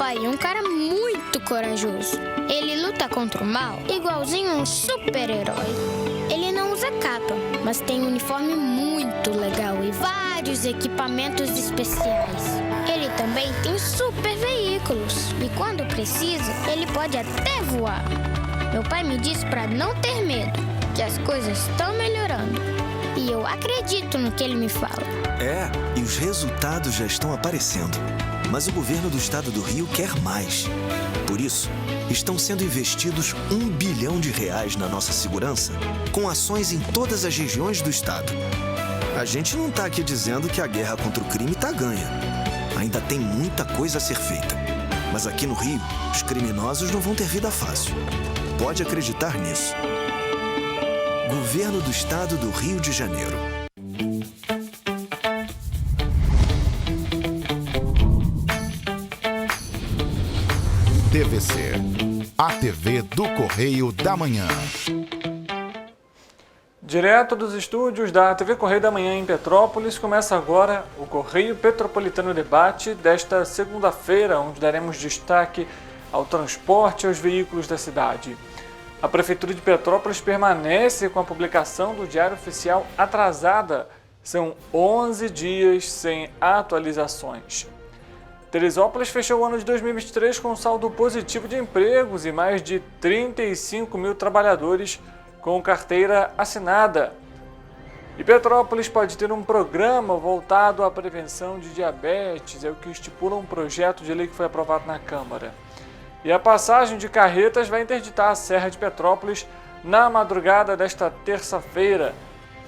herói, um cara muito corajoso. Ele luta contra o mal igualzinho um super-herói. Ele não usa capa, mas tem um uniforme muito legal e vários equipamentos especiais. Ele também tem super veículos e quando precisa, ele pode até voar. Meu pai me disse para não ter medo, que as coisas estão melhorando. E eu acredito no que ele me fala. E os resultados já estão aparecendo. Mas o governo do estado do Rio quer mais. Por isso, estão sendo investidos R$1 bilhão na nossa segurança, com ações em todas as regiões do estado. A gente não está aqui dizendo que a guerra contra o crime está ganha. Ainda tem muita coisa a ser feita. Mas aqui no Rio, os criminosos não vão ter vida fácil. Pode acreditar nisso. Governo do Estado do Rio de Janeiro. TVC, a TV do Correio da Manhã. Direto dos estúdios da TV Correio da Manhã em Petrópolis, começa agora o Correio Petropolitano Debate desta segunda-feira, onde daremos destaque ao transporte e aos veículos da cidade. A Prefeitura de Petrópolis permanece com a publicação do Diário Oficial atrasada. São 11 dias sem atualizações. Teresópolis fechou o ano de 2023 com um saldo positivo de empregos e mais de 35 mil trabalhadores com carteira assinada. E Petrópolis pode ter um programa voltado à prevenção de diabetes, é o que estipula um projeto de lei que foi aprovado na Câmara. E a passagem de carretas vai interditar a Serra de Petrópolis na madrugada desta terça-feira.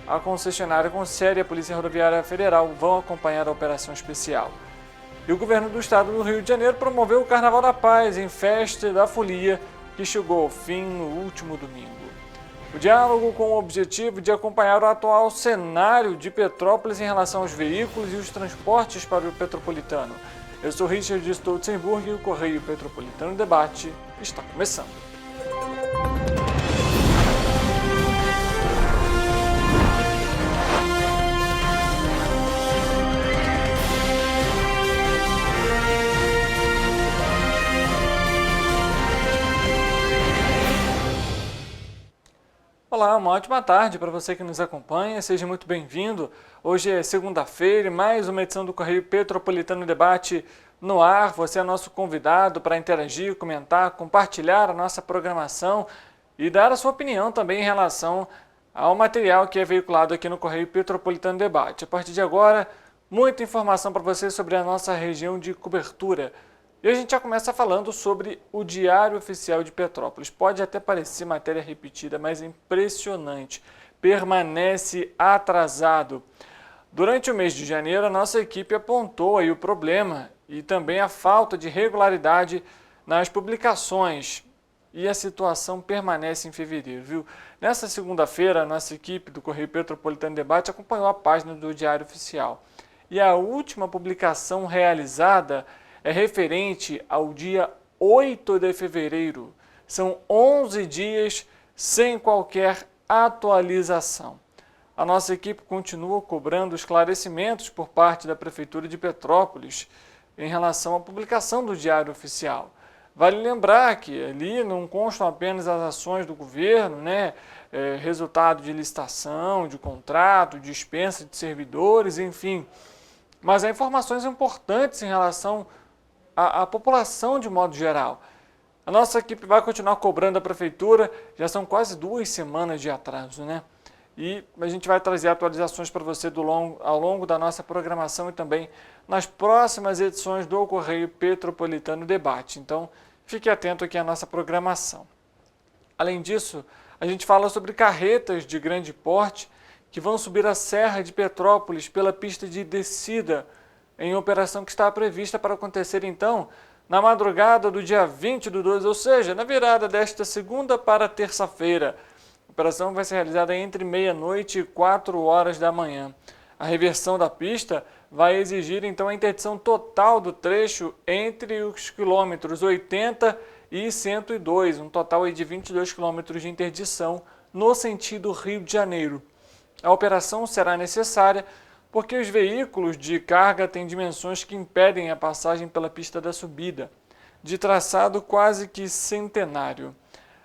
A concessionária Concessionária e a Polícia Rodoviária Federal vão acompanhar a operação especial. E o governo do estado do Rio de Janeiro promoveu o Carnaval da Paz em Festa da Folia, que chegou ao fim no último domingo. O diálogo com o objetivo de acompanhar o atual cenário de Petrópolis em relação aos veículos e os transportes para o Petropolitano. Eu sou Richard Stolzenburg e o Correio Petropolitano Debate está começando. Olá, uma ótima tarde para você que nos acompanha, seja muito bem-vindo. Hoje é segunda-feira, mais uma edição do Correio Petropolitano Debate no ar. Você é nosso convidado para interagir, comentar, compartilhar a nossa programação e dar a sua opinião também em relação ao material que é veiculado aqui no Correio Petropolitano Debate. A partir de agora, muita informação para você sobre a nossa região de cobertura. E a gente já começa falando sobre o Diário Oficial de Petrópolis. Pode até parecer matéria repetida, mas é impressionante. Permanece atrasado. Durante o mês de janeiro, a nossa equipe apontou aí o problema e também a falta de regularidade nas publicações. E a situação permanece em fevereiro, viu? Nessa segunda-feira, a nossa equipe do Correio Petropolitano Debate acompanhou a página do Diário Oficial. E a última publicação realizada é referente ao dia 8 de fevereiro. São 11 dias sem qualquer atualização. A nossa equipe continua cobrando esclarecimentos por parte da Prefeitura de Petrópolis em relação à publicação do Diário Oficial. Vale lembrar que ali não constam apenas as ações do governo, resultado de licitação, de contrato, dispensa de servidores, enfim. Mas há informações importantes em relação a população de modo geral. A nossa equipe vai continuar cobrando a Prefeitura, já são quase 2 semanas de atraso, E a gente vai trazer atualizações para você ao longo da nossa programação e também nas próximas edições do Correio Petropolitano Debate. Então, fique atento aqui à nossa programação. Além disso, a gente fala sobre carretas de grande porte que vão subir a Serra de Petrópolis pela pista de descida, em operação que está prevista para acontecer, então, na madrugada do dia 20/2, ou seja, na virada desta segunda para terça-feira. A operação vai ser realizada entre meia-noite e 4 horas da manhã. A reversão da pista vai exigir, então, a interdição total do trecho entre os quilômetros 80 e 102, um total aí de 22 quilômetros de interdição no sentido Rio de Janeiro. A operação será necessária porque os veículos de carga têm dimensões que impedem a passagem pela pista da subida. de traçado quase que centenário.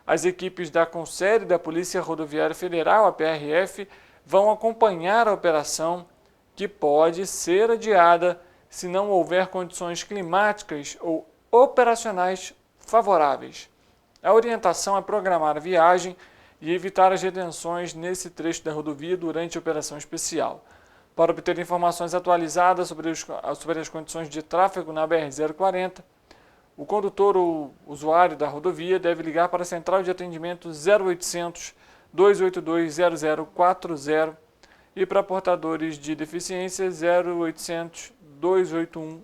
As equipes da Conselho e da Polícia Rodoviária Federal, a PRF, vão acompanhar a operação, que pode ser adiada se não houver condições climáticas ou operacionais favoráveis. A orientação é programar a viagem e evitar as retenções nesse trecho da rodovia durante a operação especial. Para obter informações atualizadas sobre as condições de tráfego na BR-040, o condutor ou usuário da rodovia deve ligar para a central de atendimento 0800 282 0040 e para portadores de deficiência 0800 281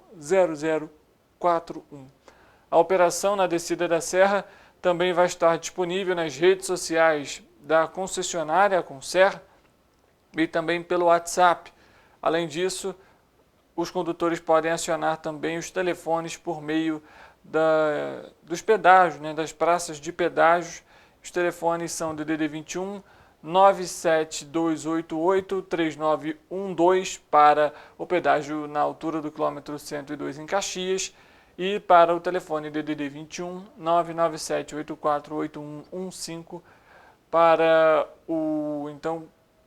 0041. A operação na descida da serra também vai estar disponível nas redes sociais da concessionária, a Conser, e também pelo WhatsApp. Além disso, os condutores podem acionar também os telefones por meio dos pedágios, das praças de pedágios. Os telefones são DDD 21 97288 3912 para o pedágio na altura do quilômetro 102 em Caxias e para o telefone DDD 21 99784 8115 para o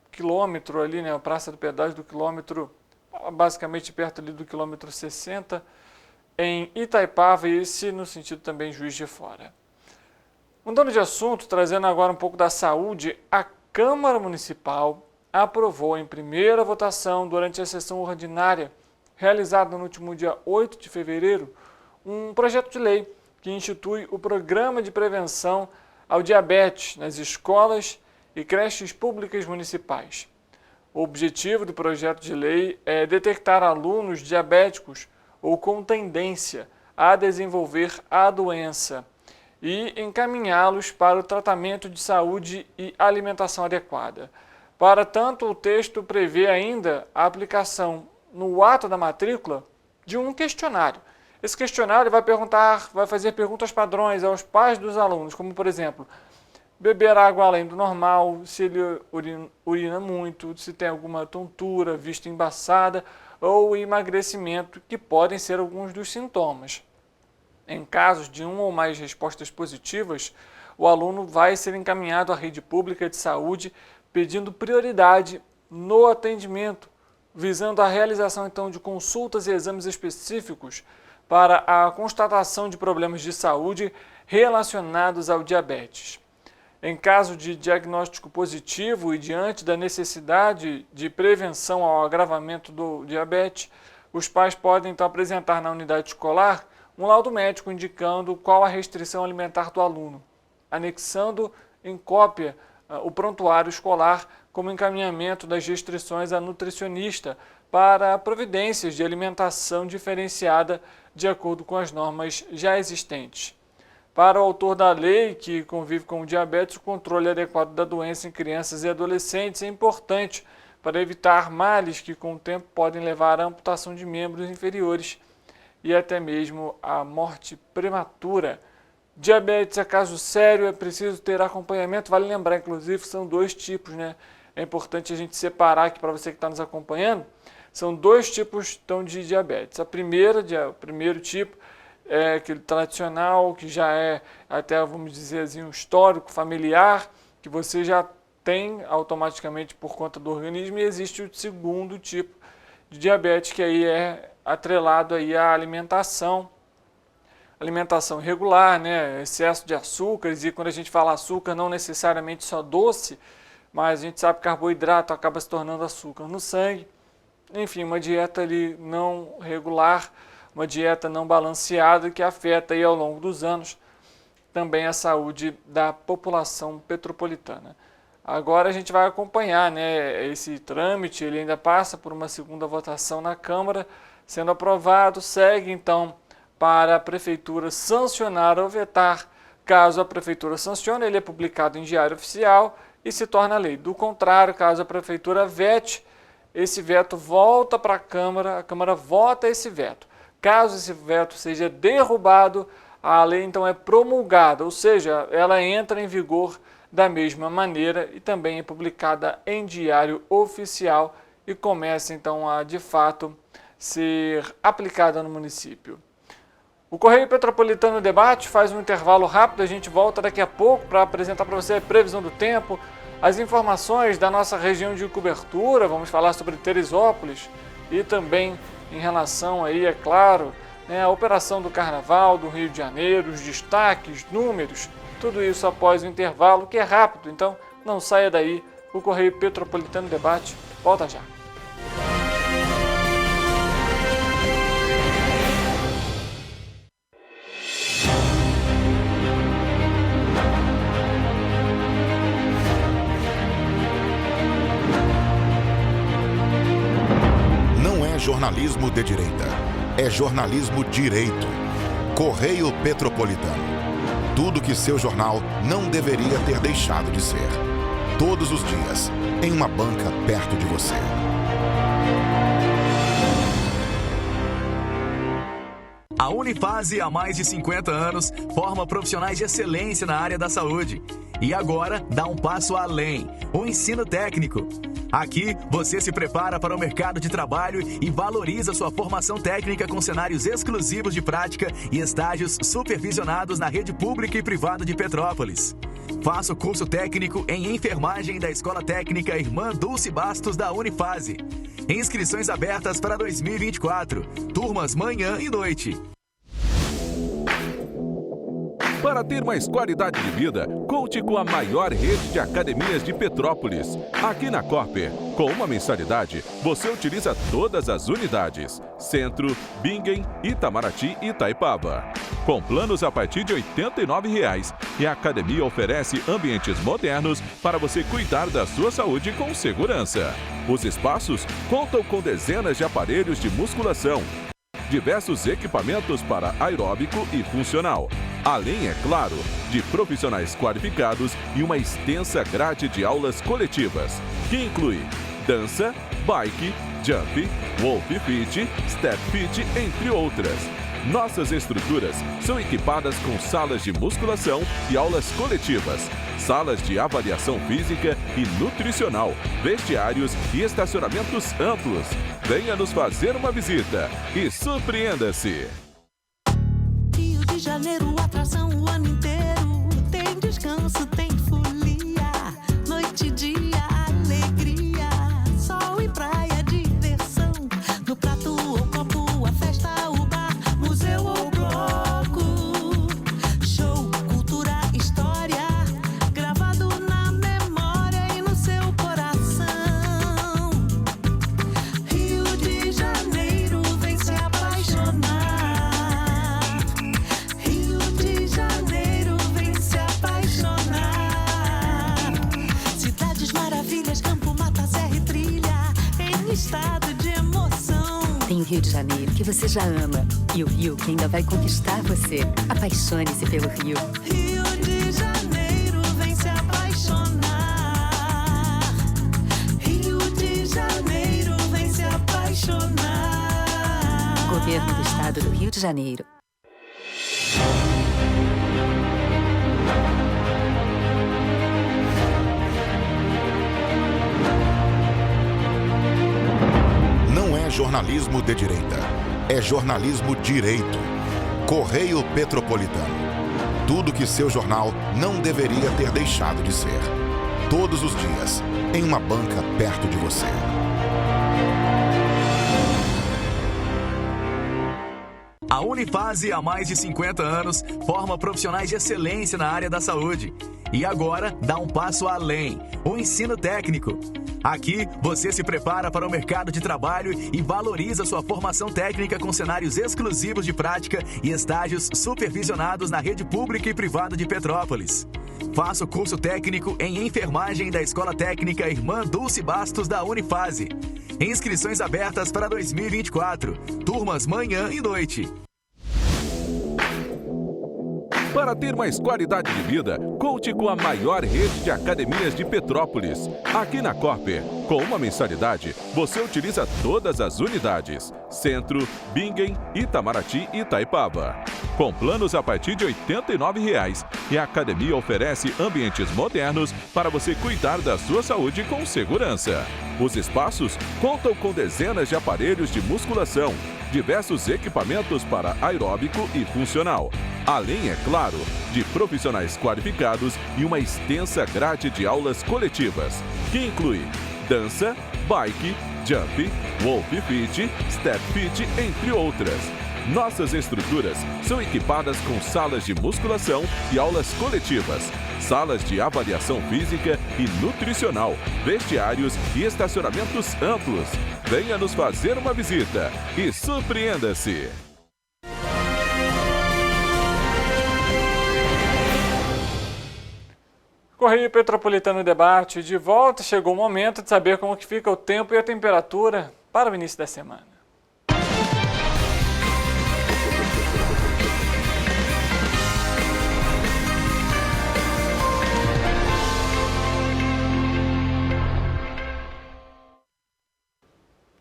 quilômetro ali, a praça do pedágio do quilômetro, basicamente perto ali do quilômetro 60 em Itaipava, e esse no sentido também Juiz de Fora. Mudando de assunto, trazendo agora um pouco da saúde, a Câmara Municipal aprovou em primeira votação durante a sessão ordinária, realizada no último dia 8 de fevereiro, um projeto de lei que institui o Programa de Prevenção ao Diabetes nas escolas e creches públicas municipais. O objetivo do projeto de lei é detectar alunos diabéticos ou com tendência a desenvolver a doença e encaminhá-los para o tratamento de saúde e alimentação adequada. Para tanto, o texto prevê ainda a aplicação no ato da matrícula de um questionário. Esse questionário vai fazer perguntas padrões aos pais dos alunos, como por exemplo, beber água além do normal, se ele urina muito, se tem alguma tontura, vista embaçada ou emagrecimento, que podem ser alguns dos sintomas. Em casos de uma ou mais respostas positivas, o aluno vai ser encaminhado à rede pública de saúde pedindo prioridade no atendimento, visando a realização então de consultas e exames específicos para a constatação de problemas de saúde relacionados ao diabetes. Em caso de diagnóstico positivo e diante da necessidade de prevenção ao agravamento do diabetes, os pais podem então apresentar na unidade escolar um laudo médico indicando qual a restrição alimentar do aluno, anexando em cópia o prontuário escolar como encaminhamento das restrições à nutricionista para providências de alimentação diferenciada de acordo com as normas já existentes. Para o autor da lei que convive com o diabetes, o controle adequado da doença em crianças e adolescentes é importante para evitar males que com o tempo podem levar à amputação de membros inferiores e até mesmo à morte prematura. Diabetes é caso sério, é preciso ter acompanhamento. Vale lembrar, inclusive, são dois tipos, É importante a gente separar aqui para você que está nos acompanhando. São dois tipos então, de diabetes. O primeiro tipo é aquele tradicional, que já é até, vamos dizer assim, um histórico familiar, que você já tem automaticamente por conta do organismo, e existe o segundo tipo de diabetes, que aí é atrelado aí à alimentação irregular, excesso de açúcares, e quando a gente fala açúcar, não necessariamente só doce, mas a gente sabe que carboidrato acaba se tornando açúcar no sangue. Enfim, uma dieta ali não regular, uma dieta não balanceada que afeta aí ao longo dos anos também a saúde da população petropolitana. Agora a gente vai acompanhar esse trâmite, ele ainda passa por uma segunda votação na Câmara, sendo aprovado, segue então para a Prefeitura sancionar ou vetar. Caso a Prefeitura sancione, ele é publicado em Diário Oficial e se torna lei. Do contrário, caso a Prefeitura vete, esse veto volta para a Câmara vota esse veto. Caso esse veto seja derrubado, a lei então é promulgada, ou seja, ela entra em vigor da mesma maneira e também é publicada em Diário Oficial e começa então a, de fato, ser aplicada no município. O Correio Petropolitano Debate faz um intervalo rápido, a gente volta daqui a pouco para apresentar para você a previsão do tempo, as informações da nossa região de cobertura, vamos falar sobre Teresópolis e também em relação aí, é claro, a operação do Carnaval do Rio de Janeiro, os destaques, números, tudo isso após o intervalo, que é rápido, então não saia daí, o Correio Petropolitano Debate volta já. Jornalismo de direita. É jornalismo direito. Correio Petropolitano. Tudo que seu jornal não deveria ter deixado de ser. Todos os dias, em uma banca perto de você. A Unifase, há mais de 50 anos, forma profissionais de excelência na área da saúde. E agora dá um passo além, o ensino técnico. Aqui, você se prepara para o mercado de trabalho e valoriza sua formação técnica com cenários exclusivos de prática e estágios supervisionados na rede pública e privada de Petrópolis. Faça o curso técnico em enfermagem da Escola Técnica Irmã Dulce Bastos da Unifase. Inscrições abertas para 2024. Turmas manhã e noite. Para ter mais qualidade de vida, conte com a maior rede de academias de Petrópolis. Aqui na Corper, com uma mensalidade, você utiliza todas as unidades: Centro, Bingen, Itamaraty e Itaipava. Com planos a partir de R$ 89,00, e a academia oferece ambientes modernos para você cuidar da sua saúde com segurança. Os espaços contam com dezenas de aparelhos de musculação, diversos equipamentos para aeróbico e funcional, além, é claro, de profissionais qualificados e uma extensa grade de aulas coletivas, que inclui dança, bike, jump, wolf fit, step fit, entre outras. Nossas estruturas são equipadas com salas de musculação e aulas coletivas, salas de avaliação física e nutricional, vestiários e estacionamentos amplos. Venha nos fazer uma visita e surpreenda-se! Rio de Janeiro, atração o ano inteiro. Tem descanso, tem folia, noite e dia, alegria, sol e praia, diversão. No prato ou copo, a festa, o bar, museu ou bloco. Show, cultura, história, gravado na memória e no seu coração. Rio de Janeiro, vem se apaixonar. Rio de Janeiro, vem se apaixonar. Cidades maravilhas, campo, mata, serra e trilha, em estado de emoção. Tem o Rio de Janeiro, que você já ama, e o Rio que ainda vai conquistar você. Apaixone-se pelo Rio. Rio de Janeiro, vem se apaixonar. Rio de Janeiro, vem se apaixonar. Governo do Estado do Rio de Janeiro. Não é jornalismo de direita. É jornalismo direito. Correio Petropolitano. Tudo que seu jornal não deveria ter deixado de ser. Todos os dias, em uma banca perto de você. A Unifase, há mais de 50 anos, forma profissionais de excelência na área da saúde. E agora dá um passo além, o ensino técnico. Aqui, você se prepara para o mercado de trabalho e valoriza sua formação técnica com cenários exclusivos de prática e estágios supervisionados na rede pública e privada de Petrópolis. Faça o curso técnico em enfermagem da Escola Técnica Irmã Dulce Bastos da Unifase. Inscrições abertas para 2024. Turmas manhã e noite. Para ter mais qualidade de vida, conte com a maior rede de academias de Petrópolis. Aqui na Corper, com uma mensalidade, você utiliza todas as unidades: Centro, Bingen, Itamaraty e Itaipava. Com planos a partir de R$ 89,00, e a academia oferece ambientes modernos para você cuidar da sua saúde com segurança. Os espaços contam com dezenas de aparelhos de musculação, diversos equipamentos para aeróbico e funcional. Além, é claro, de profissionais qualificados e uma extensa grade de aulas coletivas, que inclui dança, bike, jump, wolf fit, step fit, entre outras. Nossas estruturas são equipadas com salas de musculação e aulas coletivas, salas de avaliação física e nutricional, vestiários e estacionamentos amplos. Venha nos fazer uma visita e surpreenda-se! Correio Petropolitano Debate de volta. Chegou o momento de saber como que fica o tempo e a temperatura para o início da semana.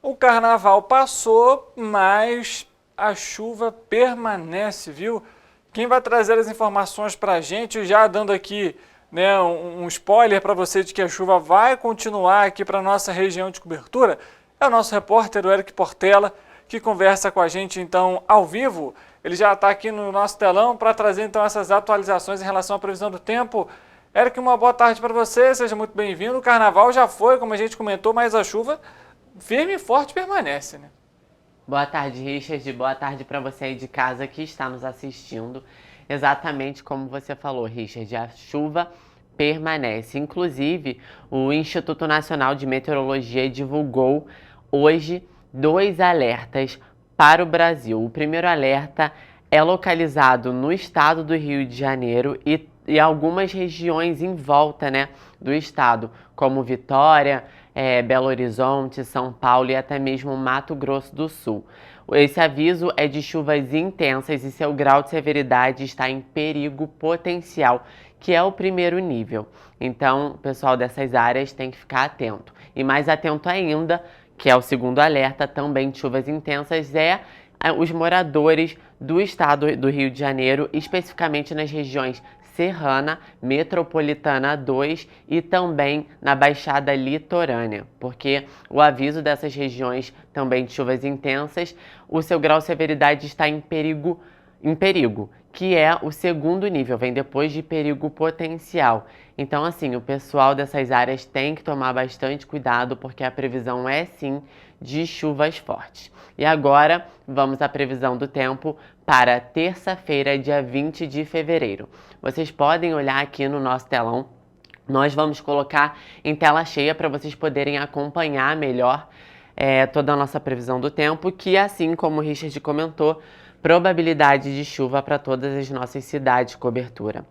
O carnaval passou, mas a chuva permanece, viu? Quem vai trazer as informações para a gente, já dando aqui, né, um spoiler para você de que a chuva vai continuar aqui para a nossa região de cobertura, é o nosso repórter, o Eric Portela, que conversa com a gente então ao vivo. Ele já está aqui no nosso telão para trazer então essas atualizações em relação à previsão do tempo. Eric, uma boa tarde para você, seja muito bem-vindo. O carnaval já foi, como a gente comentou, mas a chuva firme e forte permanece, né? Boa tarde, Richard. Boa tarde para você aí de casa que está nos assistindo. Exatamente como você falou, Richard, a chuva permanece. Inclusive, o Instituto Nacional de Meteorologia divulgou hoje 2 alertas para o Brasil. O primeiro alerta é localizado no estado do Rio de Janeiro e algumas regiões em volta, né, do estado, como Vitória, Belo Horizonte, São Paulo e até mesmo Mato Grosso do Sul. Esse aviso é de chuvas intensas e seu grau de severidade está em perigo potencial, que é o primeiro nível. Então, o pessoal dessas áreas tem que ficar atento. E mais atento ainda, que é o segundo alerta também de chuvas intensas, os moradores do estado do Rio de Janeiro, especificamente nas regiões Serrana, Metropolitana 2 e também na Baixada Litorânea, porque o aviso dessas regiões também de chuvas intensas, o seu grau de severidade está em perigo, que é o segundo nível, vem depois de perigo potencial. Então, assim, o pessoal dessas áreas tem que tomar bastante cuidado, porque a previsão é, sim, de chuvas fortes. E agora, vamos à previsão do tempo para terça-feira, dia 20 de fevereiro. Vocês podem olhar aqui no nosso telão. Nós vamos colocar em tela cheia para vocês poderem acompanhar melhor toda a nossa previsão do tempo, que, assim como o Richard comentou, probabilidade de chuva para todas as nossas cidades, cobertura.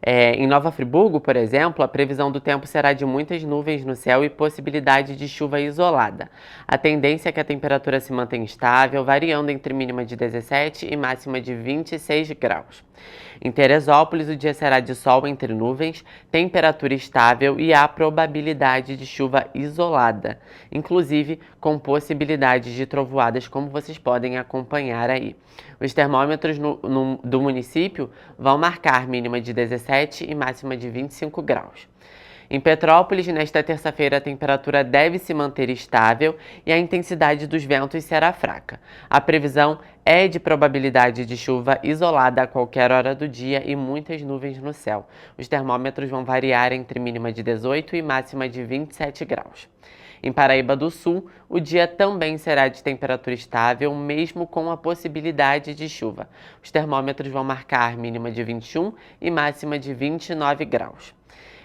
Em Nova Friburgo, por exemplo, a previsão do tempo será de muitas nuvens no céu e possibilidade de chuva isolada. A tendência é que a temperatura se mantenha estável, variando entre mínima de 17 e máxima de 26 graus. Em Teresópolis, o dia será de sol entre nuvens, temperatura estável e há probabilidade de chuva isolada, inclusive com possibilidade de trovoadas, como vocês podem acompanhar aí. Os termômetros do município vão marcar mínima de 17 e máxima de 25 graus. Em Petrópolis, nesta terça-feira, a temperatura deve se manter estável e a intensidade dos ventos será fraca. A previsão é de probabilidade de chuva isolada a qualquer hora do dia e muitas nuvens no céu. Os termômetros vão variar entre mínima de 18 e máxima de 27 graus. Em Paraíba do Sul, o dia também será de temperatura estável, mesmo com a possibilidade de chuva. Os termômetros vão marcar mínima de 21 e máxima de 29 graus.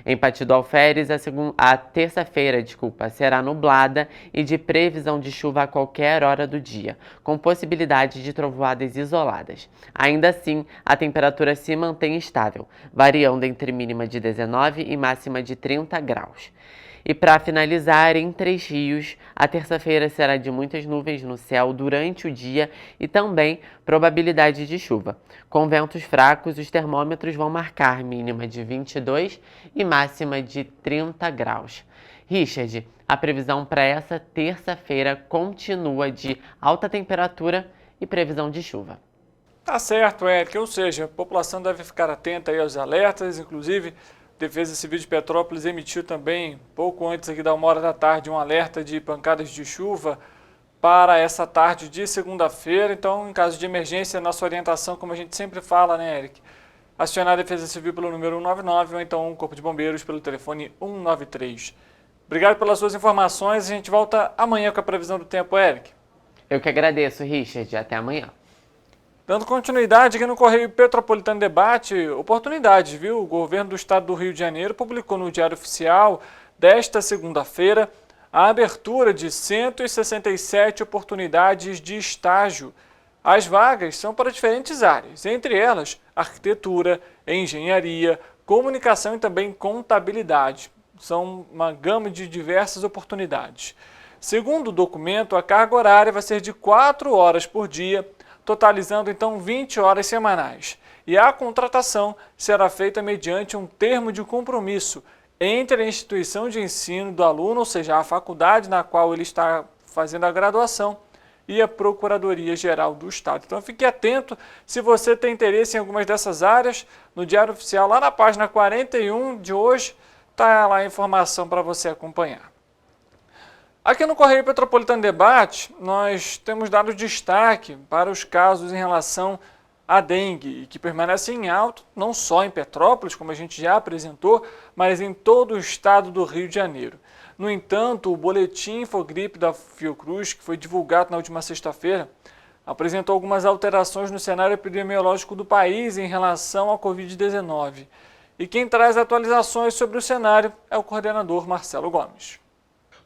Em Pati do Alferes, a terça-feira, será nublada e de previsão de chuva a qualquer hora do dia, com possibilidade de trovoadas isoladas. Ainda assim, a temperatura se mantém estável, variando entre mínima de 19 e máxima de 30 graus. E para finalizar, em Três Rios, a terça-feira será de muitas nuvens no céu durante o dia e também probabilidade de chuva. Com ventos fracos, os termômetros vão marcar mínima de 22 e máxima de 30 graus. Richard, a previsão para essa terça-feira continua de alta temperatura e previsão de chuva. Tá certo, Eric, ou seja, a população deve ficar atenta aí aos alertas, inclusive Defesa Civil de Petrópolis emitiu também, pouco antes aqui da 1h da tarde, um alerta de pancadas de chuva para essa tarde de segunda-feira. Então, em caso de emergência, nossa orientação, como a gente sempre fala, né, Eric? Acionar a Defesa Civil pelo número 199 ou então o Corpo de Bombeiros pelo telefone 193. Obrigado pelas suas informações. A gente volta amanhã com a previsão do tempo, Eric. Eu que agradeço, Richard. Até amanhã. Dando continuidade aqui no Correio Petropolitano Debate, oportunidades, viu? O governo do estado do Rio de Janeiro publicou no Diário Oficial desta segunda-feira a abertura de 167 oportunidades de estágio. As vagas são para diferentes áreas, entre elas arquitetura, engenharia, comunicação e também contabilidade. São uma gama de diversas oportunidades. Segundo o documento, a carga horária vai ser de 4 horas por dia, totalizando então 20 horas semanais. E a contratação será feita mediante um termo de compromisso entre a instituição de ensino do aluno, ou seja, a faculdade na qual ele está fazendo a graduação, e a Procuradoria-Geral do Estado. Então fique atento, se você tem interesse em algumas dessas áreas, no Diário Oficial, lá na página 41 de hoje, está lá a informação para você acompanhar. Aqui no Correio Petropolitano Debate, nós temos dado destaque para os casos em relação à dengue, que permanecem em alto, não só em Petrópolis, como a gente já apresentou, mas em todo o estado do Rio de Janeiro. No entanto, o boletim Infogripe da Fiocruz, que foi divulgado na última sexta-feira, apresentou algumas alterações no cenário epidemiológico do país em relação à Covid-19. E quem traz atualizações sobre o cenário é o coordenador Marcelo Gomes.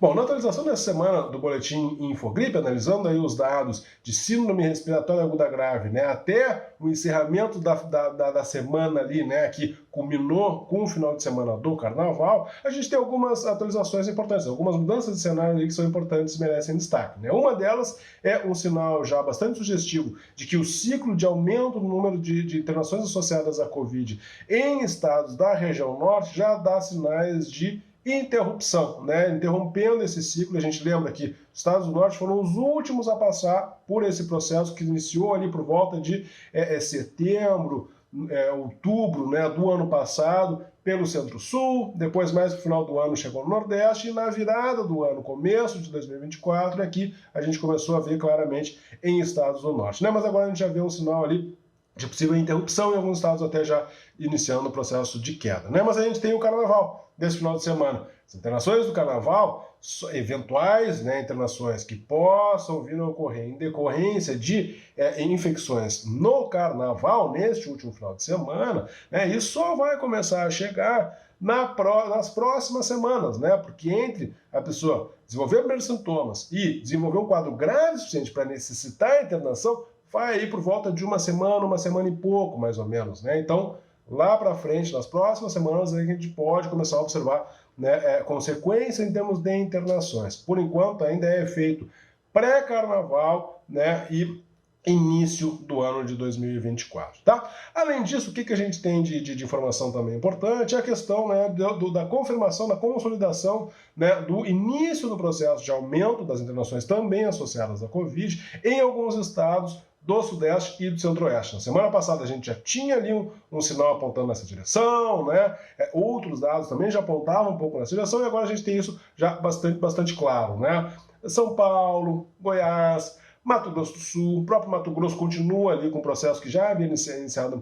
Bom, na atualização dessa semana do boletim Infogripe, analisando aí os dados de síndrome respiratória aguda grave, né, até o encerramento da semana ali, né, que culminou com o final de semana do Carnaval, a gente tem algumas atualizações importantes, algumas mudanças de cenário ali que são importantes e merecem destaque, né? Uma delas é um sinal já bastante sugestivo de que o ciclo de aumento no número de internações associadas à Covid em estados da região norte já dá sinais de interrupção, né? Interrompendo esse ciclo. A gente lembra que os estados do norte foram os últimos a passar por esse processo que iniciou ali por volta de setembro, outubro, né, do ano passado, pelo Centro-Sul, depois mais pro final do ano chegou no Nordeste, e na virada do ano, começo de 2024, aqui a gente começou a ver claramente em estados do Norte, né? Mas agora a gente já vê um sinal ali de possível interrupção, em alguns estados até já iniciando o processo de queda, né? Mas a gente tem o Carnaval desse final de semana. As internações do Carnaval, eventuais, né, internações que possam vir a ocorrer em decorrência de infecções no Carnaval, neste último final de semana, né, isso só vai começar a chegar nas próximas semanas, né? Porque entre a pessoa desenvolver primeiros sintomas e desenvolver um quadro grave o suficiente para necessitar a internação, vai aí por volta de uma semana e pouco, mais ou menos, né? Então, lá para frente, nas próximas semanas, a gente pode começar a observar, né, consequência em termos de internações. Por enquanto, ainda é efeito pré-carnaval, né, e início do ano de 2024, tá? Além disso, o que a gente tem de informação também importante é a questão, né, da confirmação, da consolidação, né, do início do processo de aumento das internações também associadas à Covid em alguns estados do Sudeste e do Centro-Oeste. Na semana passada a gente já tinha ali um sinal apontando nessa direção, né? Outros dados também já apontavam um pouco nessa direção, e agora a gente tem isso já bastante claro, né? São Paulo, Goiás, Mato Grosso do Sul, o próprio Mato Grosso continua ali com um processo que já havia iniciado um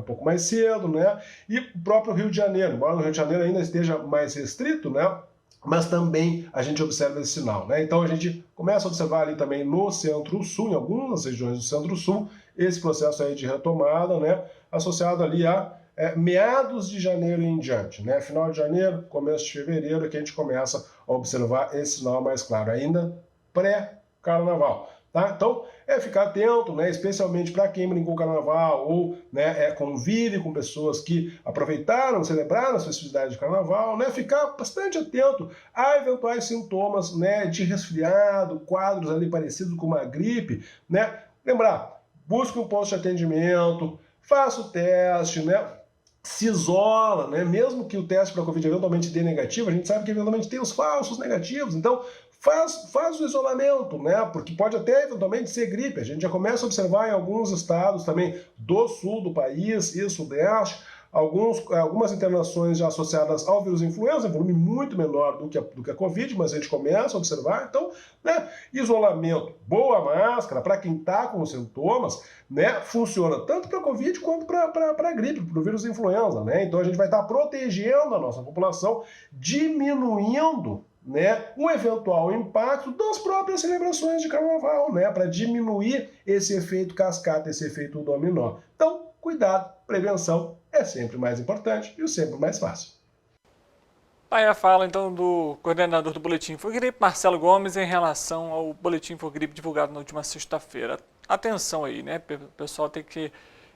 pouco mais cedo, né? E o próprio Rio de Janeiro, embora no Rio de Janeiro ainda esteja mais restrito, né? Mas também a gente observa esse sinal, né? Então a gente começa a observar ali também no Centro-Sul, em algumas regiões do Centro-Sul, esse processo aí de retomada, né? Associado ali a meados de janeiro em diante, né? Final de janeiro, começo de fevereiro, que a gente começa a observar esse sinal mais claro, ainda pré-carnaval. Tá? Então, ficar atento, né, especialmente para quem brincou o carnaval ou, né, convive com pessoas que aproveitaram, celebraram as festividades de carnaval, né, ficar bastante atento a eventuais sintomas, né, de resfriado, quadros ali parecidos com uma gripe, né? Lembrar, busque um posto de atendimento, faça o teste, né? Se isola, né? Mesmo que o teste para a Covid eventualmente dê negativo, a gente sabe que eventualmente tem os falsos negativos, então faz o isolamento, né? Porque pode até eventualmente ser gripe. A gente já começa a observar em alguns estados também do sul do país e sudeste algumas internações já associadas ao vírus influenza, volume muito menor do que a Covid, mas a gente começa a observar. Então, né, isolamento, boa máscara, para quem está com os sintomas, né, funciona tanto para a Covid quanto para a gripe, para o vírus influenza. Né? Então, a gente vai estar protegendo a nossa população, diminuindo, né, o eventual impacto das próprias celebrações de carnaval, né, para diminuir esse efeito cascata, esse efeito dominó. Então, cuidado, prevenção é sempre mais importante e sempre mais fácil. Aí a fala então do coordenador do Boletim Infogripe, Marcelo Gomes, em relação ao Boletim Infogripe divulgado na última sexta-feira. Atenção aí, né, o pessoal tem que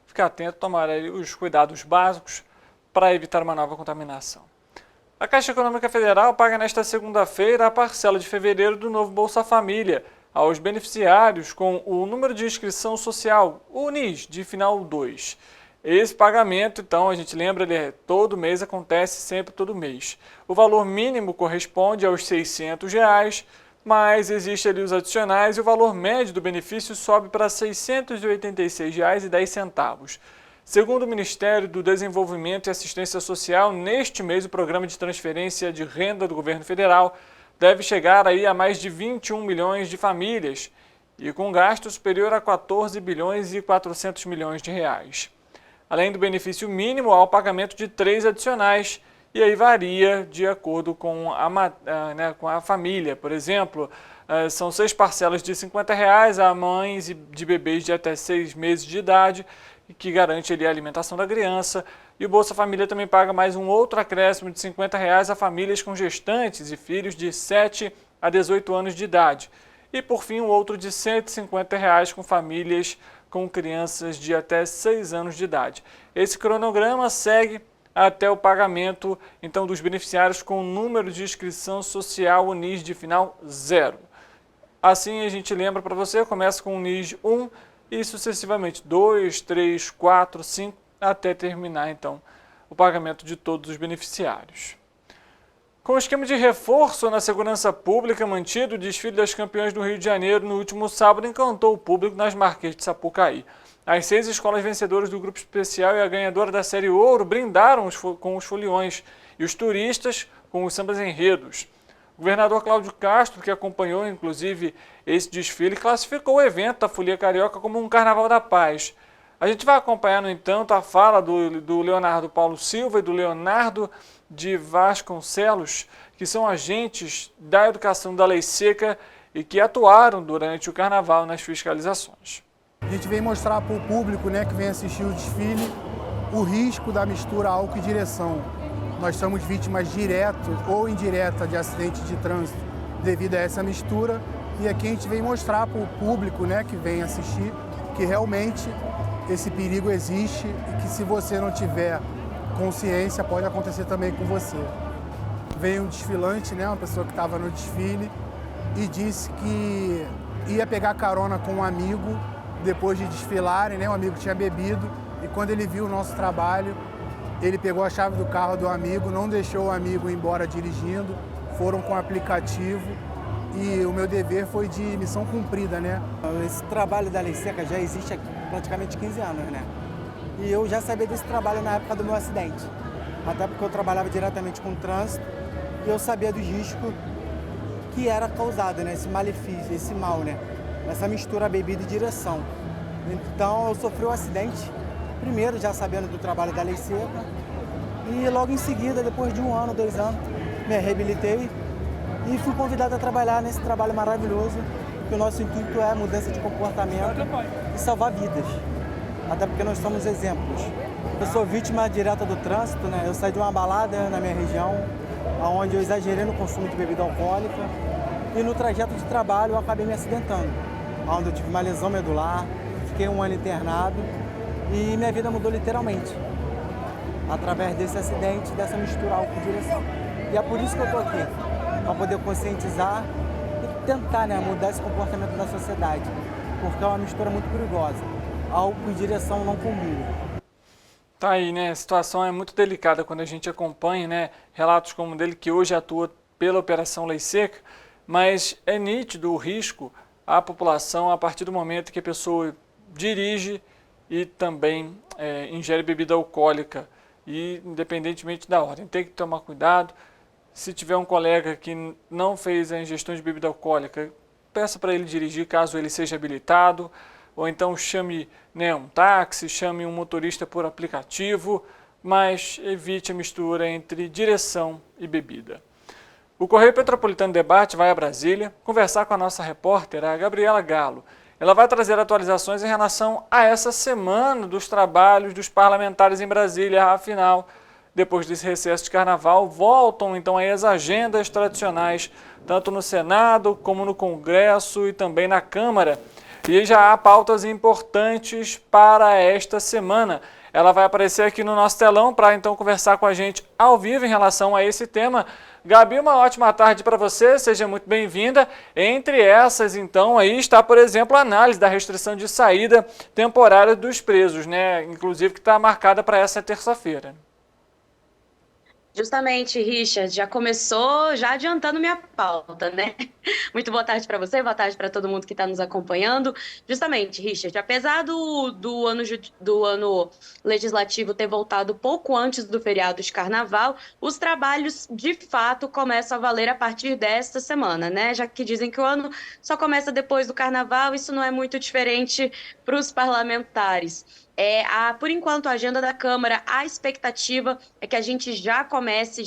ficar atento, tomar aí os cuidados básicos para evitar uma nova contaminação. A Caixa Econômica Federal paga nesta segunda-feira a parcela de fevereiro do novo Bolsa Família aos beneficiários com o número de inscrição social, o NIS, de final 2. Esse pagamento, então, a gente lembra, ele todo mês, acontece sempre todo mês. O valor mínimo corresponde aos R$ 600, mas existe ali os adicionais e o valor médio do benefício sobe para R$ 686,10. Segundo o Ministério do Desenvolvimento e Assistência Social, neste mês o programa de transferência de renda do governo federal deve chegar aí a mais de 21 milhões de famílias e com gasto superior a 14 bilhões e 400 milhões de reais. Além do benefício mínimo, há o pagamento de 3 adicionais e aí varia de acordo com a família. Por exemplo, são 6 parcelas de R$ 50 a mães de bebês de até 6 meses de idade, que garante ali a alimentação da criança, e o Bolsa Família também paga mais um outro acréscimo de R$ 50 a famílias com gestantes e filhos de 7 a 18 anos de idade. E por fim, um outro de R$ 150 com famílias com crianças de até 6 anos de idade. Esse cronograma segue até o pagamento então dos beneficiários com o número de inscrição social, o NIS de final 0. Assim a gente lembra para você, começa com o NIS 1 e sucessivamente 2, 3, 4, 5, até terminar então o pagamento de todos os beneficiários. Com o esquema de reforço na segurança pública mantido, o desfile das campeãs do Rio de Janeiro no último sábado encantou o público nas Marquês de Sapucaí. As 6 escolas vencedoras do grupo especial e a ganhadora da série Ouro brindaram com os foliões e os turistas com os sambas enredos. O governador Cláudio Castro, que acompanhou inclusive esse desfile, classificou o evento da Folia Carioca como um Carnaval da Paz. A gente vai acompanhar, no entanto, a fala do Leonardo Paulo Silva e do Leonardo de Vasconcelos, que são agentes da educação da Lei Seca e que atuaram durante o Carnaval nas fiscalizações. A gente vem mostrar para o público, né, que vem assistir o desfile, o risco da mistura álcool e direção. Nós somos vítimas diretas ou indiretas de acidentes de trânsito devido a essa mistura. E aqui a gente vem mostrar para o público, né, que vem assistir, que realmente esse perigo existe e que se você não tiver consciência pode acontecer também com você. Veio um desfilante, né, uma pessoa que estava no desfile e disse que ia pegar carona com um amigo depois de desfilarem, né, um amigo tinha bebido e quando ele viu o nosso trabalho, ele pegou a chave do carro do amigo, não deixou o amigo ir embora dirigindo, foram com o aplicativo e o meu dever foi de missão cumprida, né? Esse trabalho da Lei Seca já existe há praticamente 15 anos, né? E eu já sabia desse trabalho na época do meu acidente, até porque eu trabalhava diretamente com o trânsito e eu sabia dos riscos que era causado, né? Esse malefício, esse mal, né? Essa mistura bebida e direção. Então eu sofri um acidente, primeiro já sabendo do trabalho da Lei Seca e logo em seguida, depois de 1 ano, 2 anos, me reabilitei e fui convidado a trabalhar nesse trabalho maravilhoso, que o nosso intuito é mudança de comportamento e salvar vidas, até porque nós somos exemplos. Eu sou vítima direta do trânsito, né? Eu saí de uma balada na minha região, onde eu exagerei no consumo de bebida alcoólica e no trajeto de trabalho eu acabei me acidentando, onde eu tive uma lesão medular, fiquei 1 ano internado e minha vida mudou literalmente, através desse acidente, dessa mistura álcool e direção. E é por isso que eu estou aqui, para poder conscientizar e tentar, né, mudar esse comportamento da sociedade, porque é uma mistura muito perigosa. Álcool e direção não combinam. Tá aí, né? A situação é muito delicada quando a gente acompanha, né, relatos como o dele, que hoje atua pela Operação Lei Seca, mas é nítido o risco à população a partir do momento que a pessoa dirige e também ingere bebida alcoólica. e independentemente da ordem. Tem que tomar cuidado. Se tiver um colega que não fez a ingestão de bebida alcoólica, peça para ele dirigir caso ele seja habilitado, ou então chame, né, um táxi, chame um motorista por aplicativo, mas evite a mistura entre direção e bebida. O Correio Petropolitano Debate vai a Brasília conversar com a nossa repórter, a Gabriela Galo. Ela vai trazer atualizações em relação a essa semana dos trabalhos dos parlamentares em Brasília. Afinal, depois desse recesso de carnaval, voltam então aí as agendas tradicionais, tanto no Senado como no Congresso e também na Câmara. E já há pautas importantes para esta semana. Ela vai aparecer aqui no nosso telão para então conversar com a gente ao vivo em relação a esse tema. Gabi, uma ótima tarde para você, seja muito bem-vinda. Entre essas, então, aí está, por exemplo, a análise da restrição de saída temporária dos presos, né? Inclusive que está marcada para essa terça-feira. Justamente, Richard, já começou já adiantando minha pauta, né? Muito boa tarde para você, boa tarde para todo mundo que está nos acompanhando. Justamente, Richard, apesar do ano legislativo ter voltado pouco antes do feriado de carnaval, os trabalhos de fato começam a valer a partir desta semana, né? Já que dizem que o ano só começa depois do carnaval, isso não é muito diferente para os parlamentares. Por enquanto, a agenda da Câmara, a expectativa é que a gente já comece,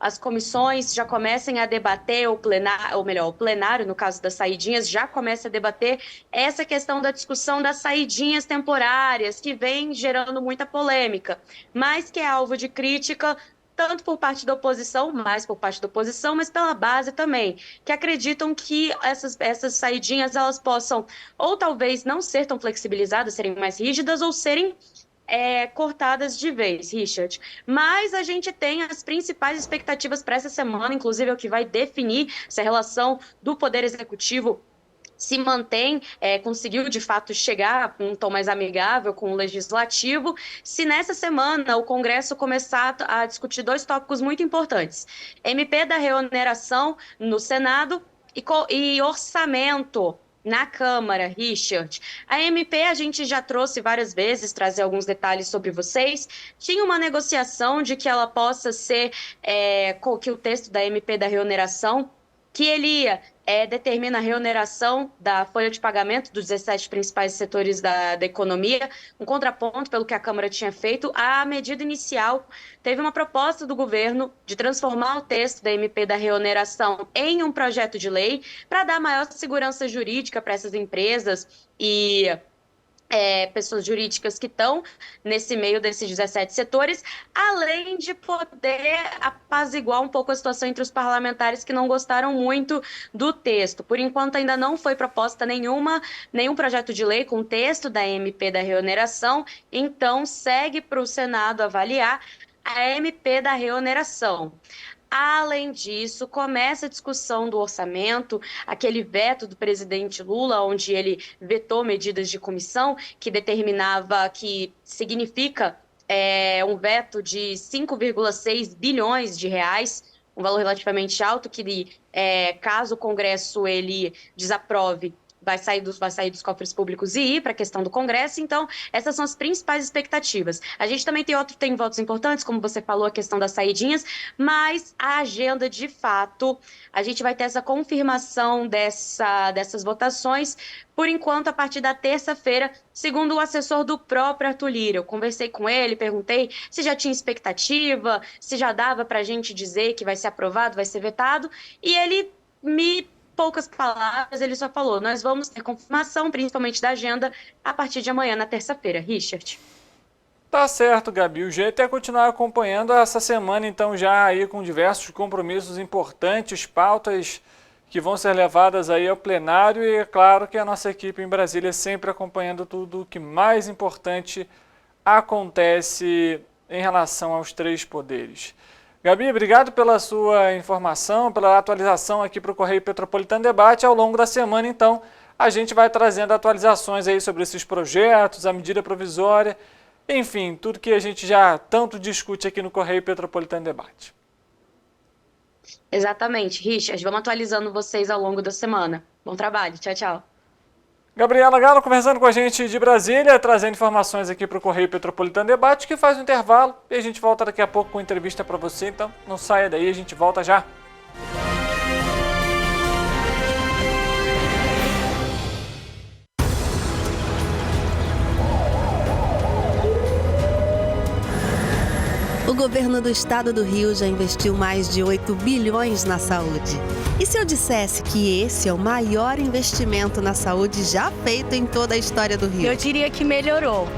as comissões já comecem a debater, o plenário, no caso das saidinhas, já comece a debater essa questão da discussão das saidinhas temporárias, que vem gerando muita polêmica, mas que é alvo de crítica tanto por parte da oposição, mas pela base também, que acreditam que essas saidinhas elas possam ou talvez não ser tão flexibilizadas, serem mais rígidas ou serem cortadas de vez, Richard. Mas a gente tem as principais expectativas para essa semana, inclusive é o que vai definir se a relação do Poder Executivo se mantém, conseguiu de fato chegar com um tom mais amigável com o Legislativo, se nessa semana o Congresso começar a discutir dois tópicos muito importantes: MP da reoneração no Senado e orçamento na Câmara, Richard. A MP a gente já trouxe várias vezes, trazer alguns detalhes sobre vocês. Tinha uma negociação de que ela possa ser, que o texto da MP da reoneração, que ele determina a reoneração da folha de pagamento dos 17 principais setores da economia, um contraponto pelo que a Câmara tinha feito. A medida inicial teve uma proposta do governo de transformar o texto da MP da reoneração em um projeto de lei para dar maior segurança jurídica para essas empresas e pessoas jurídicas que estão nesse meio desses 17 setores, além de poder apaziguar um pouco a situação entre os parlamentares que não gostaram muito do texto. Por enquanto, ainda não foi proposta nenhum projeto de lei com o texto da MP da reoneração, então segue para o Senado avaliar a MP da reoneração. Além disso, começa a discussão do orçamento, aquele veto do presidente Lula, onde ele vetou medidas de comissão, que determinava, que significa um veto de 5,6 bilhões de reais, um valor relativamente alto, que caso o Congresso ele desaprove, vai sair dos cofres públicos e ir para a questão do Congresso. Então, essas são as principais expectativas. A gente também tem votos importantes, como você falou, a questão das saidinhas, mas a agenda, de fato, a gente vai ter essa confirmação dessas votações, por enquanto, a partir da terça-feira, segundo o assessor do próprio Arthur Lira. Eu conversei com ele, perguntei se já tinha expectativa, se já dava para a gente dizer que vai ser aprovado, vai ser vetado, e ele poucas palavras, ele só falou: nós vamos ter confirmação, principalmente da agenda, a partir de amanhã, na terça-feira. Richard. Tá certo, Gabi. O jeito é continuar acompanhando essa semana, então, já aí com diversos compromissos importantes, pautas que vão ser levadas aí ao plenário, e é claro que a nossa equipe em Brasília sempre acompanhando tudo o que mais importante acontece em relação aos três poderes. Gabi, obrigado pela sua informação, pela atualização aqui para o Correio Petropolitano Debate. Ao longo da semana, então, a gente vai trazendo atualizações aí sobre esses projetos, a medida provisória, enfim, tudo que a gente já tanto discute aqui no Correio Petropolitano Debate. Exatamente, Richard. Vamos atualizando vocês ao longo da semana. Bom trabalho. Tchau, tchau. Gabriela Galo conversando com a gente de Brasília, trazendo informações aqui para o Correio Petropolitano Debate, que faz um intervalo e a gente volta daqui a pouco com entrevista para você, então não saia daí, a gente volta já. O governo do estado do Rio já investiu mais de 8 bilhões na saúde. E se eu dissesse que esse é o maior investimento na saúde já feito em toda a história do Rio? Eu diria que melhorou,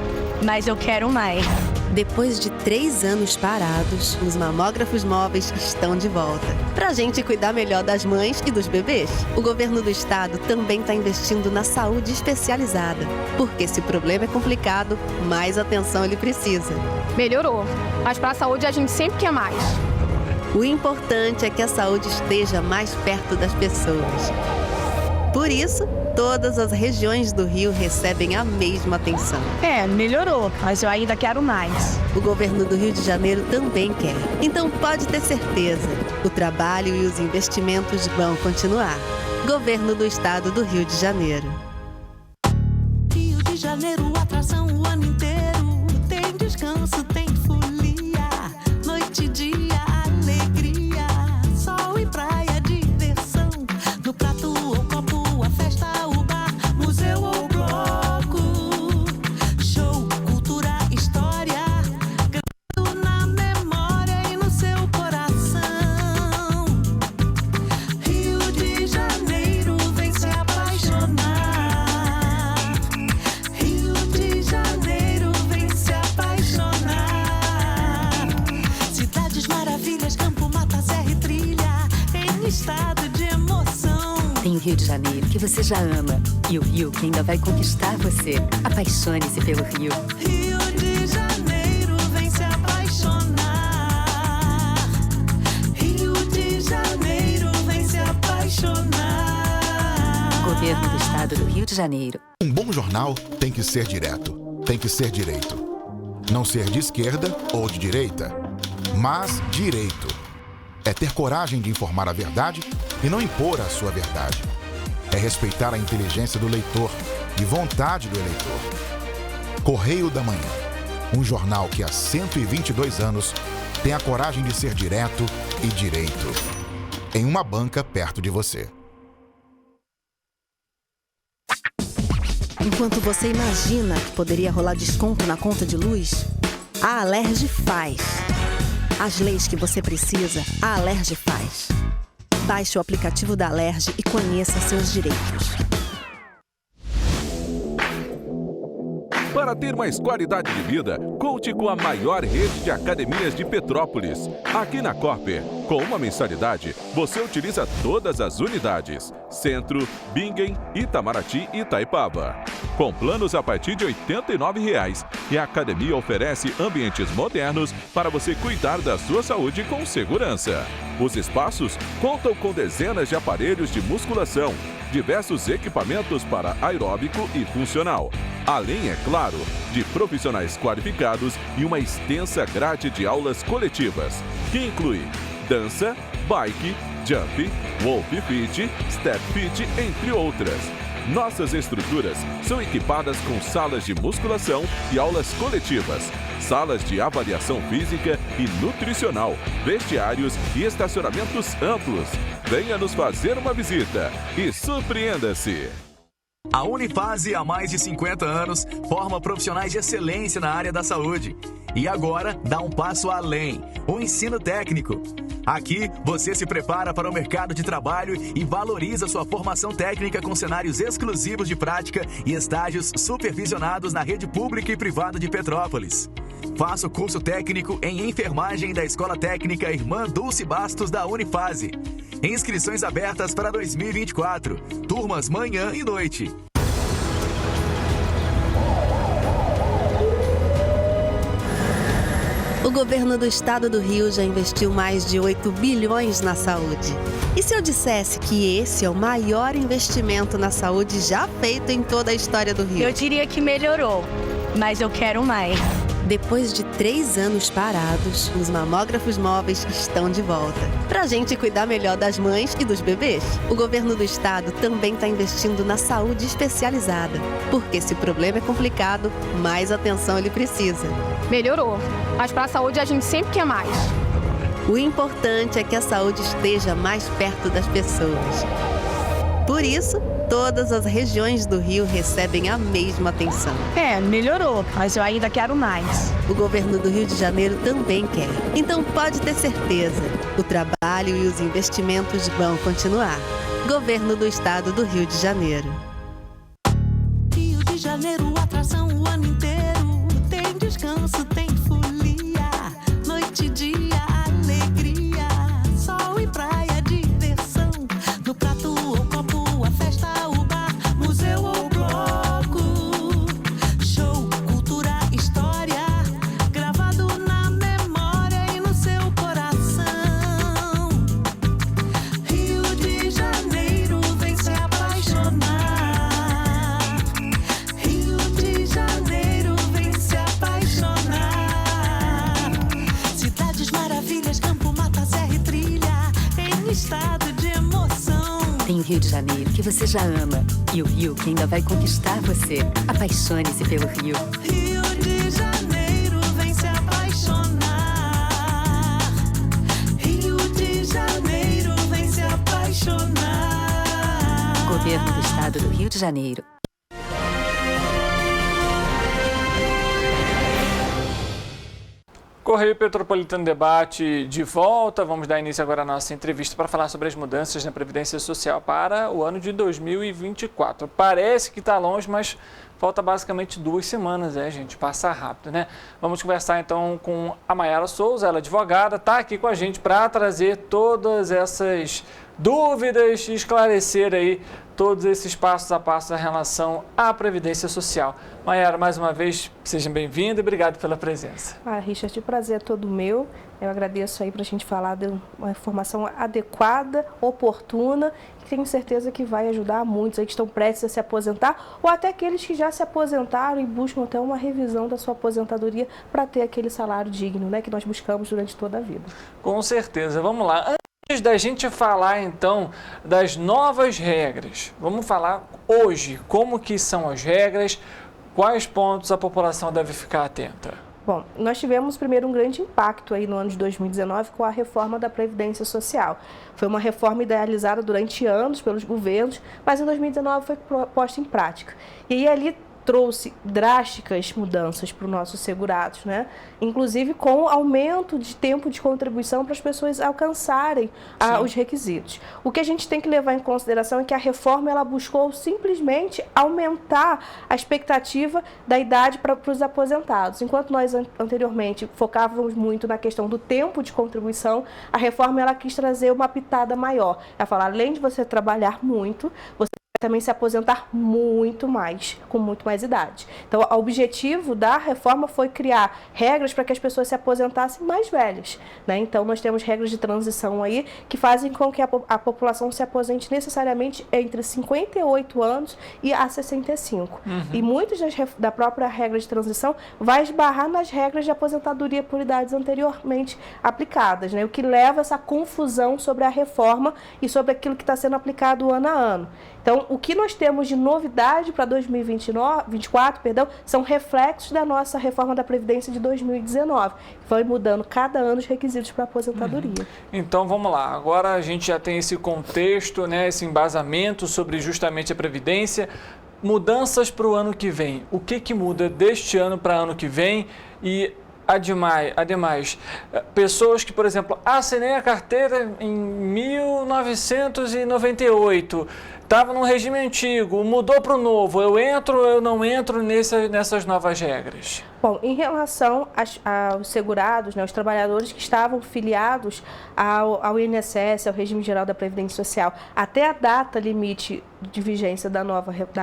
mas eu quero mais. Depois de 3 anos parados, os mamógrafos móveis estão de volta. Pra gente cuidar melhor das mães e dos bebês. O governo do estado também está investindo na saúde especializada. Porque se o problema é complicado, mais atenção ele precisa. Melhorou, mas para a saúde a gente sempre quer mais. O importante é que a saúde esteja mais perto das pessoas. Por isso, todas as regiões do Rio recebem a mesma atenção. Melhorou, mas eu ainda quero mais. O governo do Rio de Janeiro também quer. Então pode ter certeza, o trabalho e os investimentos vão continuar. Governo do Estado do Rio de Janeiro. Rio de Janeiro, atração o ano inteiro. Tem descanso, tem folia. Noite e dia, alegria. Sol e praia, diversão. No prato ou copo, a festa, o bar, museu ou bloco. Show, cultura, história. Gravado na memória e no seu coração. Rio de Janeiro, vem se apaixonar. Rio de Janeiro, vem se apaixonar. Cidades maravilhas, campo, mata, serra e trilha. Em estado de emoção. Tem o Rio de Janeiro, que você já ama. E o Rio, que ainda vai conquistar você. Apaixone-se pelo Rio. Rio de Janeiro, vem se apaixonar. Rio de Janeiro, vem se apaixonar. Governo do Estado do Rio de Janeiro. Um bom jornal tem que ser direto, tem que ser direito. Não ser de esquerda ou de direita, mas direito. É ter coragem de informar a verdade e não impor a sua verdade. É respeitar a inteligência do leitor e vontade do eleitor. Correio da Manhã, um jornal que há 122 anos tem a coragem de ser direto e direito. Em uma banca perto de você. Enquanto você imagina que poderia rolar desconto na conta de luz, a Alerj faz. As leis que você precisa, a Alerj faz. Baixe o aplicativo da Alerj e conheça seus direitos. Para ter mais qualidade de vida, conte com a maior rede de academias de Petrópolis. Aqui na Corper, com uma mensalidade, você utiliza todas as unidades. Centro, Bingen, Itamaraty e Itaipava. Com planos a partir de R$ 89,00. E a academia oferece ambientes modernos para você cuidar da sua saúde com segurança. Os espaços contam com dezenas de aparelhos de musculação, diversos equipamentos para aeróbico e funcional. Além, é claro, de profissionais qualificados e uma extensa grade de aulas coletivas, que inclui dança, bike, jump, wolf fit, step fit, entre outras. Nossas estruturas são equipadas com salas de musculação e aulas coletivas, salas de avaliação física e nutricional, vestiários e estacionamentos amplos. Venha nos fazer uma visita e surpreenda-se! A Unifase, há mais de 50 anos, forma profissionais de excelência na área da saúde. E agora dá um passo além, o ensino técnico. Aqui, você se prepara para o mercado de trabalho e valoriza sua formação técnica com cenários exclusivos de prática e estágios supervisionados na rede pública e privada de Petrópolis. Faça o curso técnico em enfermagem da Escola Técnica Irmã Dulce Bastos da Unifase. Inscrições abertas para 2024. Turmas manhã e noite. O governo do estado do Rio já investiu mais de 8 bilhões na saúde. E se eu dissesse que esse é o maior investimento na saúde já feito em toda a história do Rio? Eu diria que melhorou, mas eu quero mais. Depois de 3 anos parados, os mamógrafos móveis estão de volta. Pra gente cuidar melhor das mães e dos bebês. O governo do estado também está investindo na saúde especializada. Porque se o problema é complicado, mais atenção ele precisa. Melhorou, mas para a saúde a gente sempre quer mais. O importante é que a saúde esteja mais perto das pessoas. Por isso, todas as regiões do Rio recebem a mesma atenção. Melhorou, mas eu ainda quero mais. O governo do Rio de Janeiro também quer. Então pode ter certeza, o trabalho e os investimentos vão continuar. Governo do Estado do Rio de Janeiro. Rio de Janeiro, atração o ano inteiro. Tem descanso, tem folia. Noite e dia, alegria. Sol e praia, diversão. No prato ou copo, a festa, o bar, museu ou bloco. Show, cultura, história. Gravado na memória e no seu coração. Rio de Janeiro, vem se apaixonar. Rio de Janeiro, vem se apaixonar. Cidades maravilhas, campo, mata, serra e trilha. Em estado de emoção. Tem o Rio de Janeiro, que você já ama. E o Rio, que ainda vai conquistar você. Apaixone-se pelo Rio. Rio de Janeiro, vem se apaixonar. Rio de Janeiro, vem se apaixonar. Governo do Estado do Rio de Janeiro. Correio Petropolitano Debate de volta. Vamos dar início agora à nossa entrevista para falar sobre as mudanças na Previdência Social para o ano de 2024. Parece que está longe, mas falta basicamente 2 semanas, gente? Passa rápido, né? Vamos conversar então com a Mayara Souza, ela é advogada, está aqui com a gente para trazer todas essas dúvidas e esclarecer aí todos esses passos a passo em relação à Previdência Social. Mayara, mais uma vez, seja bem-vinda e obrigado pela presença. Richard, o prazer é todo meu. Eu agradeço aí para a gente falar de uma informação adequada, oportuna, que tenho certeza que vai ajudar muitos aí que estão prestes a se aposentar ou até aqueles que já se aposentaram e buscam até uma revisão da sua aposentadoria para ter aquele salário digno, né, que nós buscamos durante toda a vida. Com certeza. Vamos lá. Antes da gente falar, então, das novas regras, vamos falar hoje como que são as regras, quais pontos a população deve ficar atenta. Bom, nós tivemos primeiro um grande impacto aí no ano de 2019 com a reforma da Previdência Social. Foi uma reforma idealizada durante anos pelos governos, mas em 2019 foi posta em prática. E aí ali trouxe drásticas mudanças para os nossos segurados, né? Inclusive com aumento de tempo de contribuição para as pessoas alcançarem os requisitos. O que a gente tem que levar em consideração é que a reforma ela buscou simplesmente aumentar a expectativa da idade para os aposentados. Enquanto nós anteriormente focávamos muito na questão do tempo de contribuição, a reforma ela quis trazer uma pitada maior. Ela fala, além de você trabalhar muito, você também se aposentar muito mais, com muito mais idade. Então, o objetivo da reforma foi criar regras para que as pessoas se aposentassem mais velhas, né? Então, nós temos regras de transição aí que fazem com que a população se aposente necessariamente entre 58 anos e a 65. E muitas da própria regra de transição vai esbarrar nas regras de aposentadoria por idades anteriormente aplicadas, né? O que leva a essa confusão sobre a reforma e sobre aquilo que está sendo aplicado ano a ano. Então, o que nós temos de novidade para 2024, são reflexos da nossa reforma da Previdência de 2019, que foi mudando cada ano os requisitos para a aposentadoria. Então, vamos lá. Agora a gente já tem esse contexto, né, esse embasamento sobre justamente a Previdência. Mudanças para o ano que vem. O que muda deste ano para ano que vem? E ademais, pessoas que, por exemplo, assinei a carteira em 1998, estava num regime antigo, mudou para o novo, eu entro ou eu não entro nessas novas regras? Bom, em relação aos segurados, né, os trabalhadores que estavam filiados ao INSS, ao Regime Geral da Previdência Social, até a data limite de vigência da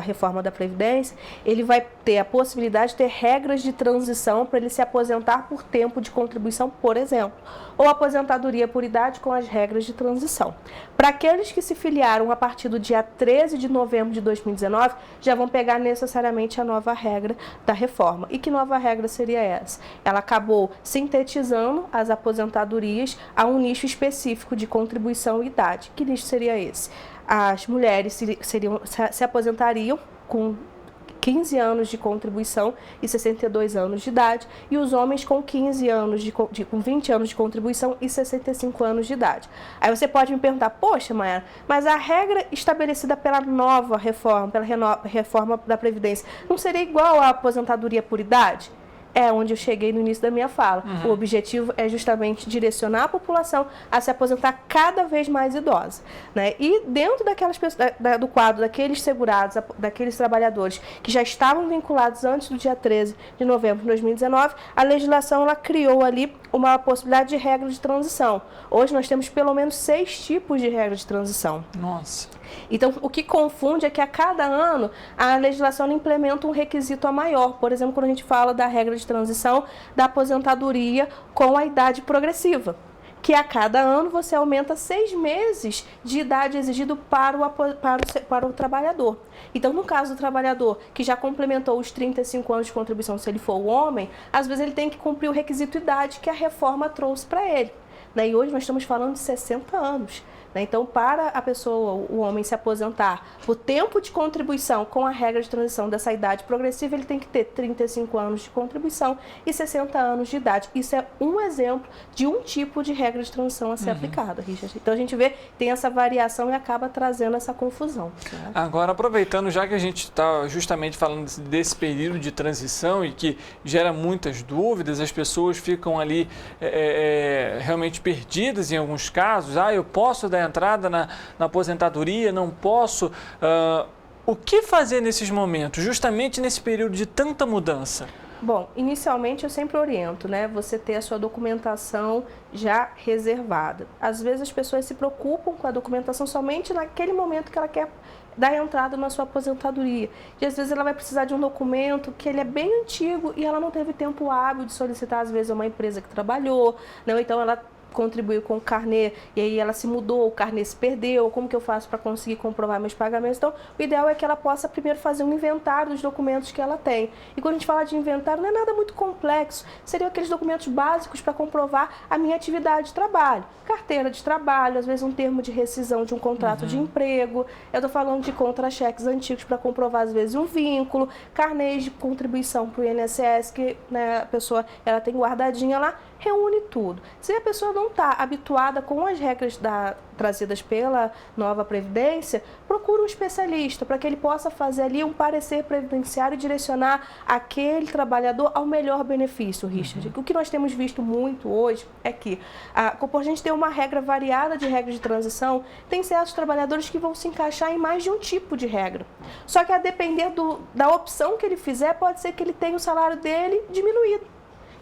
reforma da Previdência, ele vai ter a possibilidade de ter regras de transição para ele se aposentar por tempo de contribuição, por exemplo, ou aposentadoria por idade com as regras de transição. Para aqueles que se filiaram a partir do dia 13 de novembro de 2019, já vão pegar necessariamente a nova regra da reforma. E que nova regra seria essa? Ela acabou sintetizando as aposentadorias a um nicho específico de contribuição e idade. Que nicho seria esse? As mulheres se aposentariam com 15 anos de contribuição e 62 anos de idade, e os homens com 15 anos com 20 anos de contribuição e 65 anos de idade. Aí você pode me perguntar, poxa, Mayara, mas a regra estabelecida pela nova reforma, pela reforma da Previdência, não seria igual à aposentadoria por idade? É onde eu cheguei no início da minha fala. O objetivo é justamente direcionar a população a se aposentar cada vez mais idosa, né? E dentro daquelas pessoas, do quadro daqueles segurados, daqueles trabalhadores que já estavam vinculados antes do dia 13 de novembro de 2019, a legislação ela criou ali uma possibilidade de regra de transição. Hoje nós temos pelo menos 6 tipos de regra de transição. Nossa! Então, o que confunde é que a cada ano a legislação implementa um requisito a maior. Por exemplo, quando a gente fala da regra de transição da aposentadoria com a idade progressiva, que a cada ano você aumenta 6 meses de idade exigido para o trabalhador. Então, no caso do trabalhador que já complementou os 35 anos de contribuição, se ele for o homem, às vezes ele tem que cumprir o requisito idade que a reforma trouxe para ele, né? E hoje nós estamos falando de 60 anos. Então, para a pessoa, o homem, se aposentar, o tempo de contribuição com a regra de transição dessa idade progressiva, ele tem que ter 35 anos de contribuição e 60 anos de idade. Isso é um exemplo de um tipo de regra de transição a ser aplicada, Richard. Então, a gente vê, tem essa variação e acaba trazendo essa confusão. Né? Agora, aproveitando, já que a gente está justamente falando desse período de transição e que gera muitas dúvidas, as pessoas ficam ali realmente perdidas em alguns casos. Eu posso dar entrada na aposentadoria, não posso. O que fazer nesses momentos, justamente nesse período de tanta mudança? Bom, inicialmente eu sempre oriento, né? Você ter a sua documentação já reservada. Às vezes as pessoas se preocupam com a documentação somente naquele momento que ela quer dar entrada na sua aposentadoria. E às vezes ela vai precisar de um documento que ele é bem antigo e ela não teve tempo hábil de solicitar, às vezes, a uma empresa que trabalhou, não? Então ela contribuiu com o carnê e aí ela se mudou, o carnê se perdeu, como que eu faço para conseguir comprovar meus pagamentos? Então, o ideal é que ela possa primeiro fazer um inventário dos documentos que ela tem. E quando a gente fala de inventário, não é nada muito complexo, seriam aqueles documentos básicos para comprovar a minha atividade de trabalho. Carteira de trabalho, às vezes um termo de rescisão de um contrato de emprego, eu estou falando de contra-cheques antigos para comprovar, às vezes, um vínculo, carnês de contribuição para o INSS, que, né, a pessoa ela tem guardadinha lá, reúne tudo. Se a pessoa não está habituada com as regras trazidas pela nova Previdência, procura um especialista para que ele possa fazer ali um parecer previdenciário e direcionar aquele trabalhador ao melhor benefício, Richard. O que nós temos visto muito hoje é que, por a gente ter uma regra variada de regras de transição, tem certos trabalhadores que vão se encaixar em mais de um tipo de regra. Só que a depender da opção que ele fizer, pode ser que ele tenha o salário dele diminuído,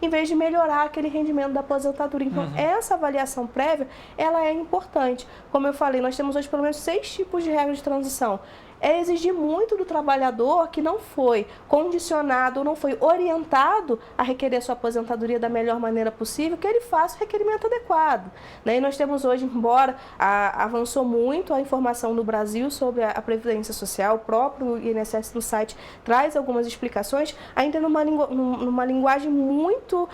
em vez de melhorar aquele rendimento da aposentadoria. Então, essa avaliação prévia, ela é importante. Como eu falei, nós temos hoje pelo menos 6 tipos de regras de transição. É exigir muito do trabalhador que não foi condicionado ou não foi orientado a requerer sua aposentadoria da melhor maneira possível, que ele faça o requerimento adequado, né? E nós temos hoje, embora avançou muito a informação no Brasil sobre a Previdência Social, o próprio INSS no site traz algumas explicações, ainda numa linguagem muito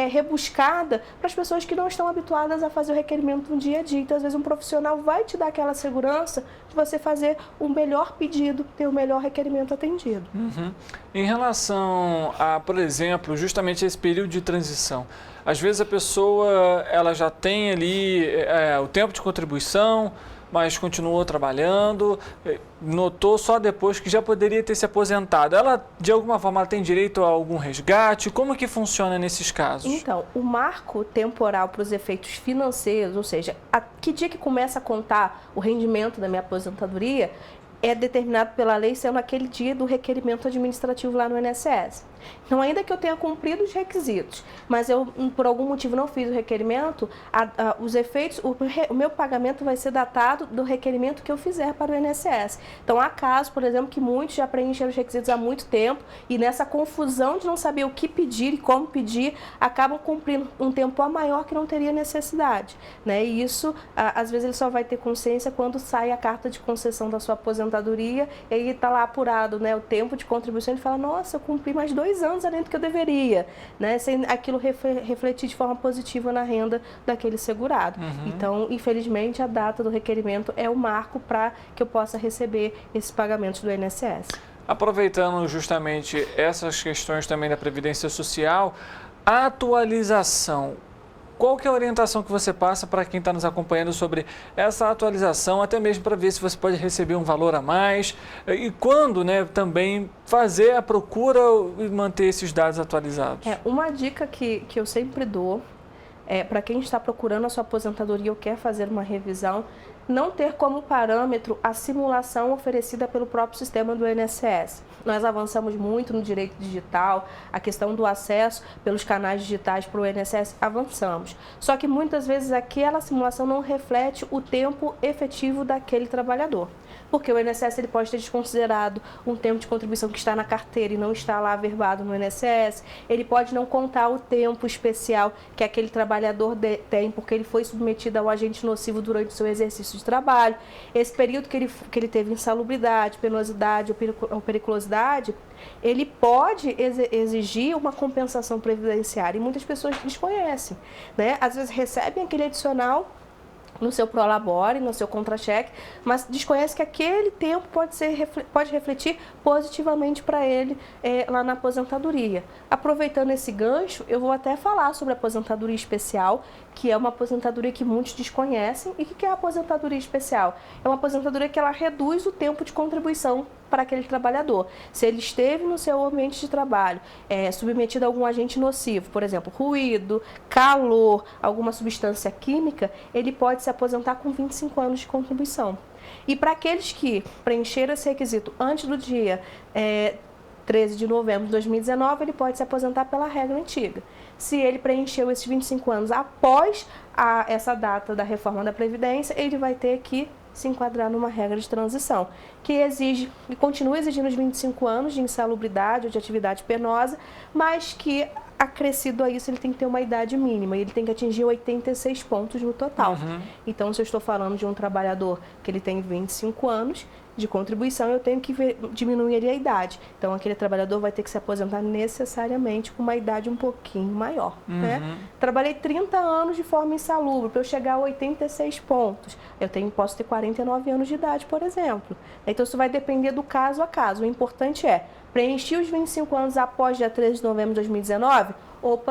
rebuscada para as pessoas que não estão habituadas a fazer o requerimento no dia a dia. Então, às vezes, um profissional vai te dar aquela segurança de você fazer o melhor pedido, ter o melhor requerimento atendido. Em relação a, por exemplo, justamente esse período de transição, às vezes a pessoa ela já tem ali o tempo de contribuição, mas continuou trabalhando, notou só depois que já poderia ter se aposentado. Ela, de alguma forma, ela tem direito a algum resgate? Como que funciona nesses casos? Então, o marco temporal para os efeitos financeiros, ou seja, que dia que começa a contar o rendimento da minha aposentadoria, é determinado pela lei sendo aquele dia do requerimento administrativo lá no INSS. Então, ainda que eu tenha cumprido os requisitos, mas eu, por algum motivo, não fiz o requerimento, os efeitos, o meu pagamento vai ser datado do requerimento que eu fizer para o INSS. Então, há casos, por exemplo, que muitos já preencheram os requisitos há muito tempo e nessa confusão de não saber o que pedir e como pedir, acabam cumprindo um tempo a maior que não teria necessidade, né? E isso, às vezes, ele só vai ter consciência quando sai a carta de concessão da sua aposentadoria e aí está lá apurado, né, o tempo de contribuição, ele fala, nossa, eu cumpri mais 2 anos além do que eu deveria, né, sem aquilo refletir de forma positiva na renda daquele segurado. Então, infelizmente, a data do requerimento é o marco para que eu possa receber esses pagamentos do INSS. Aproveitando justamente essas questões também da Previdência Social, a atualização, qual que é a orientação que você passa para quem está nos acompanhando sobre essa atualização, até mesmo para ver se você pode receber um valor a mais e quando, né, também fazer a procura e manter esses dados atualizados? Uma dica que eu sempre dou é para quem está procurando a sua aposentadoria ou quer fazer uma revisão, não ter como parâmetro a simulação oferecida pelo próprio sistema do INSS. Nós avançamos muito no direito digital, a questão do acesso pelos canais digitais para o INSS, avançamos. Só que muitas vezes aquela simulação não reflete o tempo efetivo daquele trabalhador. Porque o INSS ele pode ter desconsiderado um tempo de contribuição que está na carteira e não está lá averbado no INSS. Ele pode não contar o tempo especial que aquele trabalhador tem porque ele foi submetido ao agente nocivo durante o seu exercício de trabalho. Esse período que ele teve insalubridade, penosidade ou periculosidade, ele pode exigir uma compensação previdenciária e muitas pessoas desconhecem, né? Às vezes recebem aquele adicional no seu prolabore, no seu contra-cheque, mas desconhece que aquele tempo pode refletir positivamente para ele lá na aposentadoria. Aproveitando esse gancho, eu vou até falar sobre a aposentadoria especial, que é uma aposentadoria que muitos desconhecem. E o que é a aposentadoria especial? É uma aposentadoria que ela reduz o tempo de contribuição para aquele trabalhador. Se ele esteve no seu ambiente de trabalho, submetido a algum agente nocivo, por exemplo, ruído, calor, alguma substância química, ele pode se aposentar com 25 anos de contribuição. E para aqueles que preencheram esse requisito antes do dia 13 de novembro de 2019, ele pode se aposentar pela regra antiga. Se ele preencheu esses 25 anos após essa data da reforma da Previdência, ele vai ter que se enquadrar numa regra de transição, que exige e continua exigindo os 25 anos de insalubridade ou de atividade penosa, mas que, acrescido a isso, ele tem que ter uma idade mínima e ele tem que atingir 86 pontos no total. Então, se eu estou falando de um trabalhador que ele tem 25 anos de contribuição, eu tenho que diminuir a idade. Então, aquele trabalhador vai ter que se aposentar necessariamente com uma idade um pouquinho maior. Né? Trabalhei 30 anos de forma insalubre, para eu chegar a 86 pontos. Posso ter 49 anos de idade, por exemplo. Então, isso vai depender do caso a caso. O importante é, preenchi os 25 anos após dia 13 de novembro de 2019,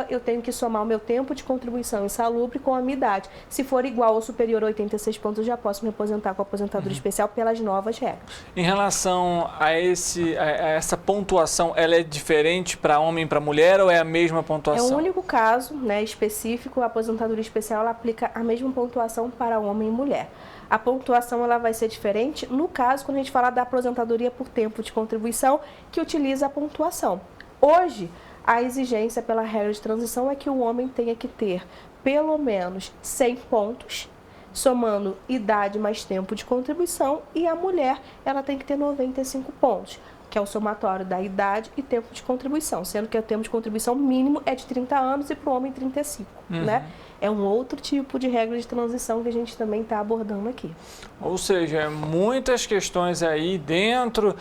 eu tenho que somar o meu tempo de contribuição insalubre com a minha idade. Se for igual ou superior a 86 pontos, eu já posso me aposentar com a aposentadoria especial pelas novas regras. Em relação a essa pontuação, ela é diferente para homem e para mulher ou é a mesma pontuação? É o único caso, né, específico, a aposentadoria especial ela aplica a mesma pontuação para homem e mulher. A pontuação ela vai ser diferente no caso quando a gente falar da aposentadoria por tempo de contribuição que utiliza a pontuação. Hoje, a exigência pela regra de transição é que o homem tenha que ter pelo menos 100 pontos, somando idade mais tempo de contribuição, e a mulher ela tem que ter 95 pontos, que é o somatório da idade e tempo de contribuição, sendo que o tempo de contribuição mínimo é de 30 anos e para o homem 35, né? É um outro tipo de regra de transição que a gente também está abordando aqui. Ou seja, muitas questões aí dentro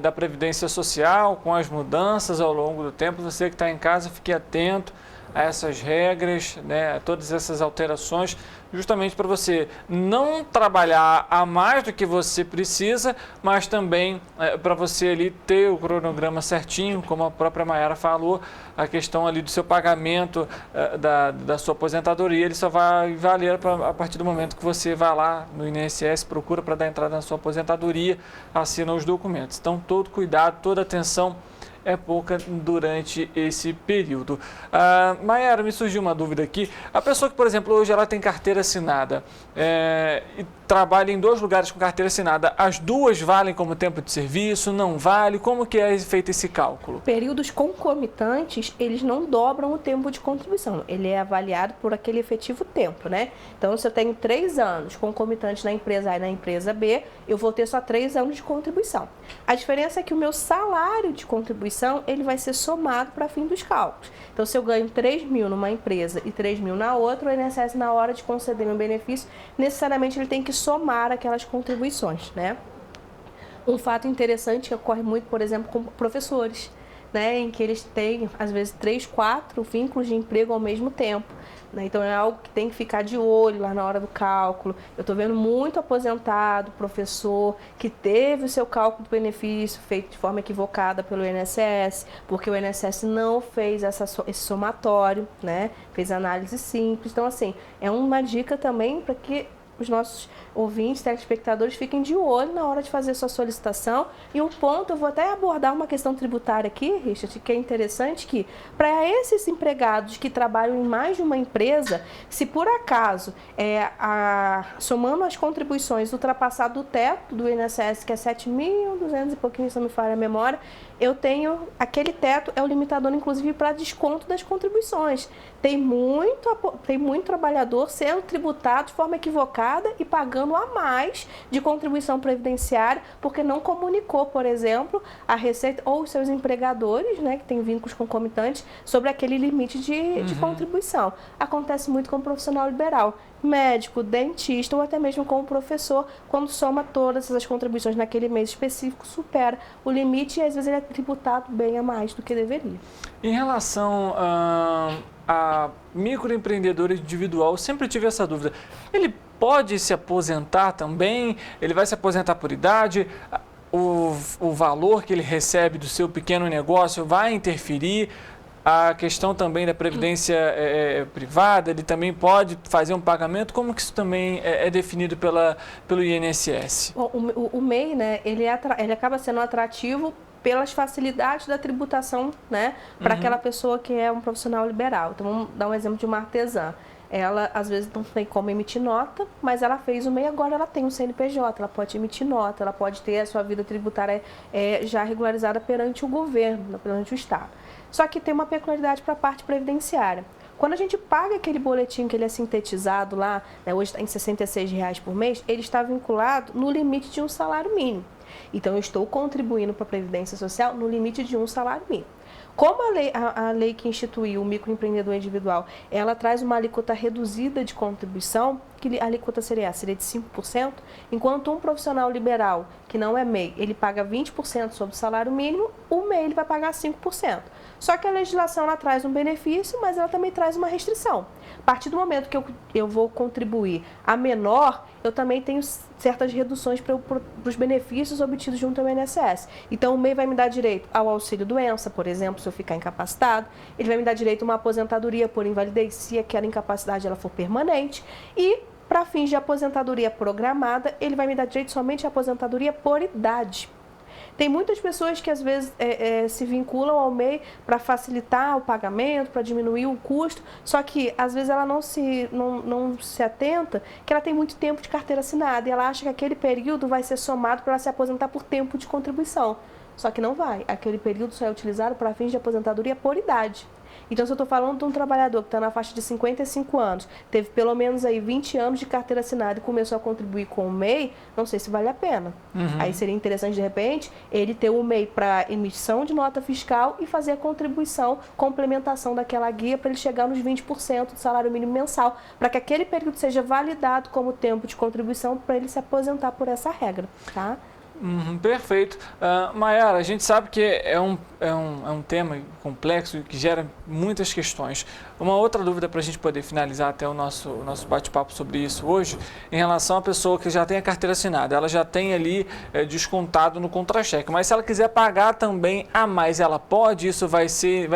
da Previdência Social, com as mudanças ao longo do tempo. Você que está em casa, fique atento a essas regras, né, a todas essas alterações, justamente para você não trabalhar a mais do que você precisa, mas também para você ali ter o cronograma certinho, como a própria Mayara falou, a questão ali do seu pagamento da sua aposentadoria, ele só vai valer a partir do momento que você vai lá no INSS, procura para dar entrada na sua aposentadoria, assina os documentos. Então, todo cuidado, toda atenção é pouca durante esse período. Mayara, me surgiu uma dúvida aqui. A pessoa que, por exemplo, hoje ela tem carteira assinada e trabalha em 2 lugares com carteira assinada, as 2 valem como tempo de serviço, não vale? Como que é feito esse cálculo? Períodos concomitantes, eles não dobram o tempo de contribuição. Ele é avaliado por aquele efetivo tempo, né? Então, se eu tenho 3 anos concomitantes na empresa A e na empresa B, eu vou ter só 3 anos de contribuição. A diferença é que o meu salário de contribuição, ele vai ser somado para fim dos cálculos. Então, se eu ganho 3 mil numa empresa e 3 mil na outra, o INSS, na hora de conceder meu benefício, necessariamente ele tem que somar aquelas contribuições, né? Um fato interessante que ocorre muito, por exemplo, com professores, né, em que eles têm, às vezes, 3, 4 vínculos de emprego ao mesmo tempo, né? Então, é algo que tem que ficar de olho lá na hora do cálculo. Eu estou vendo muito aposentado, professor, que teve o seu cálculo do benefício feito de forma equivocada pelo INSS, porque o INSS não fez esse somatório, né? Fez análise simples. Então, assim, é uma dica também para que os nossos ouvintes, telespectadores, fiquem de olho na hora de fazer sua solicitação. E um ponto, eu vou até abordar uma questão tributária aqui, Richard, que é interessante, que para esses empregados que trabalham em mais de uma empresa, se por acaso, somando as contribuições, ultrapassar do teto do INSS, que é 7.200 e pouquinho, se não me falha a memória, eu tenho, aquele teto é o limitador, inclusive, para desconto das contribuições. Tem muito trabalhador sendo tributado de forma equivocada e pagando a mais de contribuição previdenciária, porque não comunicou, por exemplo, a Receita ou os seus empregadores, né, que têm vínculos concomitantes, sobre aquele limite de contribuição. Acontece muito com o profissional liberal, médico, dentista ou até mesmo com o professor, quando soma todas essas contribuições naquele mês específico, supera o limite e às vezes ele é tributado bem a mais do que deveria. Em relação a microempreendedor individual, eu sempre tive essa dúvida. Ele pode se aposentar também? Ele vai se aposentar por idade? O valor que ele recebe do seu pequeno negócio vai interferir? A questão também da previdência privada, ele também pode fazer um pagamento? Como que isso também é definido pelo INSS? Bom, o MEI, né, ele acaba sendo atrativo pelas facilidades da tributação, né, para aquela pessoa que é um profissional liberal. Então, vamos dar um exemplo de uma artesã. Ela, às vezes, não tem como emitir nota, mas ela fez o MEI, agora ela tem um CNPJ, ela pode emitir nota, ela pode ter a sua vida tributária já regularizada perante o governo, perante o Estado. Só que tem uma peculiaridade para a parte previdenciária. Quando a gente paga aquele boletim que ele é sintetizado lá, né, hoje está em R$66 por mês, ele está vinculado no limite de um salário mínimo. Então, eu estou contribuindo para a Previdência Social no limite de um salário mínimo. Como a lei que instituiu o microempreendedor individual, ela traz uma alíquota reduzida de contribuição, que a alíquota seria de 5%, enquanto um profissional liberal, que não é MEI, ele paga 20% sobre o salário mínimo, o MEI ele vai pagar 5%. Só que a legislação ela traz um benefício, mas ela também traz uma restrição. A partir do momento que eu vou contribuir a menor, eu também tenho certas reduções para os benefícios obtidos junto ao INSS. Então, o MEI vai me dar direito ao auxílio-doença, por exemplo, se eu ficar incapacitado. Ele vai me dar direito a uma aposentadoria por invalidez, se aquela incapacidade ela for permanente. E, para fins de aposentadoria programada, ele vai me dar direito somente à aposentadoria por idade. Tem muitas pessoas que às vezes se vinculam ao MEI para facilitar o pagamento, para diminuir o custo, só que às vezes ela não se atenta que ela tem muito tempo de carteira assinada e ela acha que aquele período vai ser somado para ela se aposentar por tempo de contribuição. Só que não vai. Aquele período só é utilizado para fins de aposentadoria por idade. Então, se eu estou falando de um trabalhador que está na faixa de 55 anos, teve pelo menos aí 20 anos de carteira assinada e começou a contribuir com o MEI, não sei se vale a pena. Aí seria interessante, de repente, ele ter o MEI para emissão de nota fiscal e fazer a contribuição, complementação daquela guia para ele chegar nos 20% do salário mínimo mensal, para que aquele período seja validado como tempo de contribuição para ele se aposentar por essa regra, tá? Perfeito. Mayara, a gente sabe que é um tema complexo que gera muitas questões. Uma outra dúvida para a gente poder finalizar até o nosso bate-papo sobre isso hoje, em relação à pessoa que já tem a carteira assinada, ela já tem ali descontado no contra-cheque, mas se ela quiser pagar também a mais, ela pode? Isso vai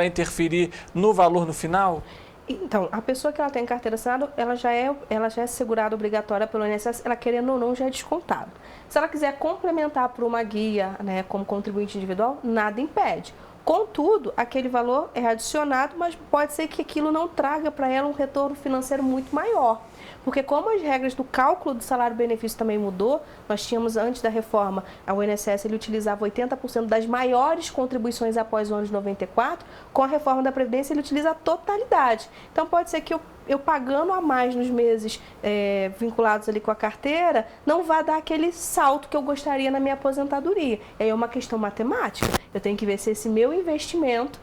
interferir no valor no final? Então, a pessoa que ela tem carteira assinada, ela já é segurada obrigatória pelo INSS, ela querendo ou não já é descontado. Se ela quiser complementar por uma guia, né, como contribuinte individual, nada impede. Contudo, aquele valor é adicionado, mas pode ser que aquilo não traga para ela um retorno financeiro muito maior. Porque como as regras do cálculo do salário-benefício também mudou, nós tínhamos antes da reforma, o INSS ele utilizava 80% das maiores contribuições após o ano de 94, com a reforma da Previdência ele utiliza a totalidade. Então pode ser que eu pagando a mais nos meses vinculados ali com a carteira, não vá dar aquele salto que eu gostaria na minha aposentadoria. E aí é uma questão matemática. Eu tenho que ver se esse meu investimento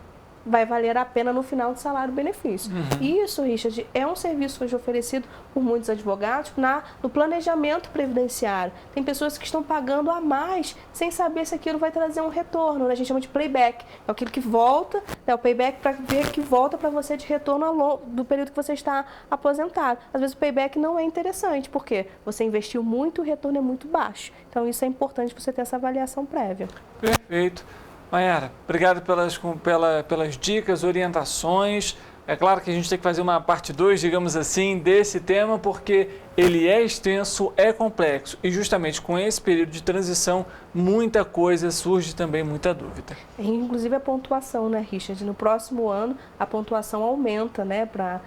vai valer a pena no final do salário-benefício. Isso, Richard, é um serviço hoje oferecido por muitos advogados no planejamento previdenciário. Tem pessoas que estão pagando a mais sem saber se aquilo vai trazer um retorno, né? A gente chama de playback. É aquilo que volta, o payback para ver que volta para você de retorno ao longo do período que você está aposentado. Às vezes o payback não é interessante, porque você investiu muito e o retorno é muito baixo. Então isso é importante você ter essa avaliação prévia. Perfeito. Maiara, obrigado pelas dicas, orientações. É claro que a gente tem que fazer uma parte 2, digamos assim, desse tema, porque ele é extenso, é complexo. E justamente com esse período de transição, muita coisa surge também, muita dúvida. Inclusive a pontuação, né, Richard? No próximo ano, a pontuação aumenta, né, para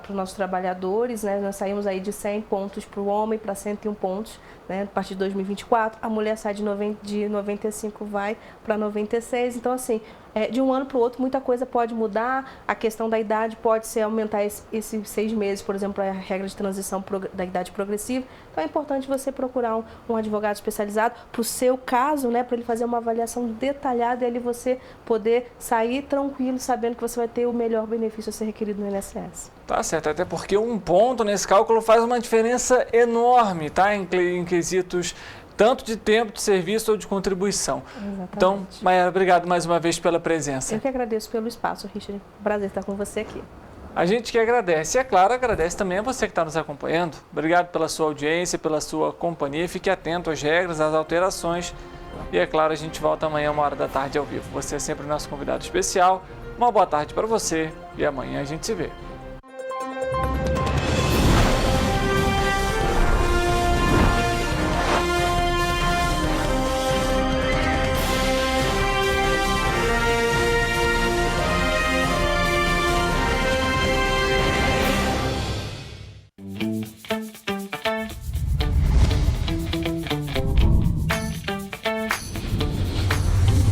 os nossos trabalhadores, né? Nós saímos aí de 100 pontos para o homem para 101 pontos, né, a partir de 2024. A mulher sai de 95, vai para 96. Então, assim, de um ano para o outro, muita coisa pode mudar. A questão da idade pode ser aumentar esses 6 meses, por exemplo, a regra de transição da idade progressiva. Então, é importante você procurar um advogado especializado para o seu caso, né, para ele fazer uma avaliação detalhada e ali você poder sair tranquilo, sabendo que você vai ter o melhor benefício a ser requerido no INSS. Tá certo, até porque um ponto nesse cálculo faz uma diferença enorme, tá? Em quesitos tanto de tempo de serviço ou de contribuição. Exatamente. Então, Maiara, obrigado mais uma vez pela presença. Eu que agradeço pelo espaço, Richard. Prazer estar com você aqui. A gente que agradece. E, é claro, agradece também a você que está nos acompanhando. Obrigado pela sua audiência, pela sua companhia. Fique atento às regras, às alterações. E, é claro, a gente volta amanhã, 13h ao vivo. Você é sempre o nosso convidado especial. Uma boa tarde para você e amanhã a gente se vê.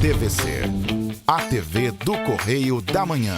TVC, a TV do Correio da Manhã.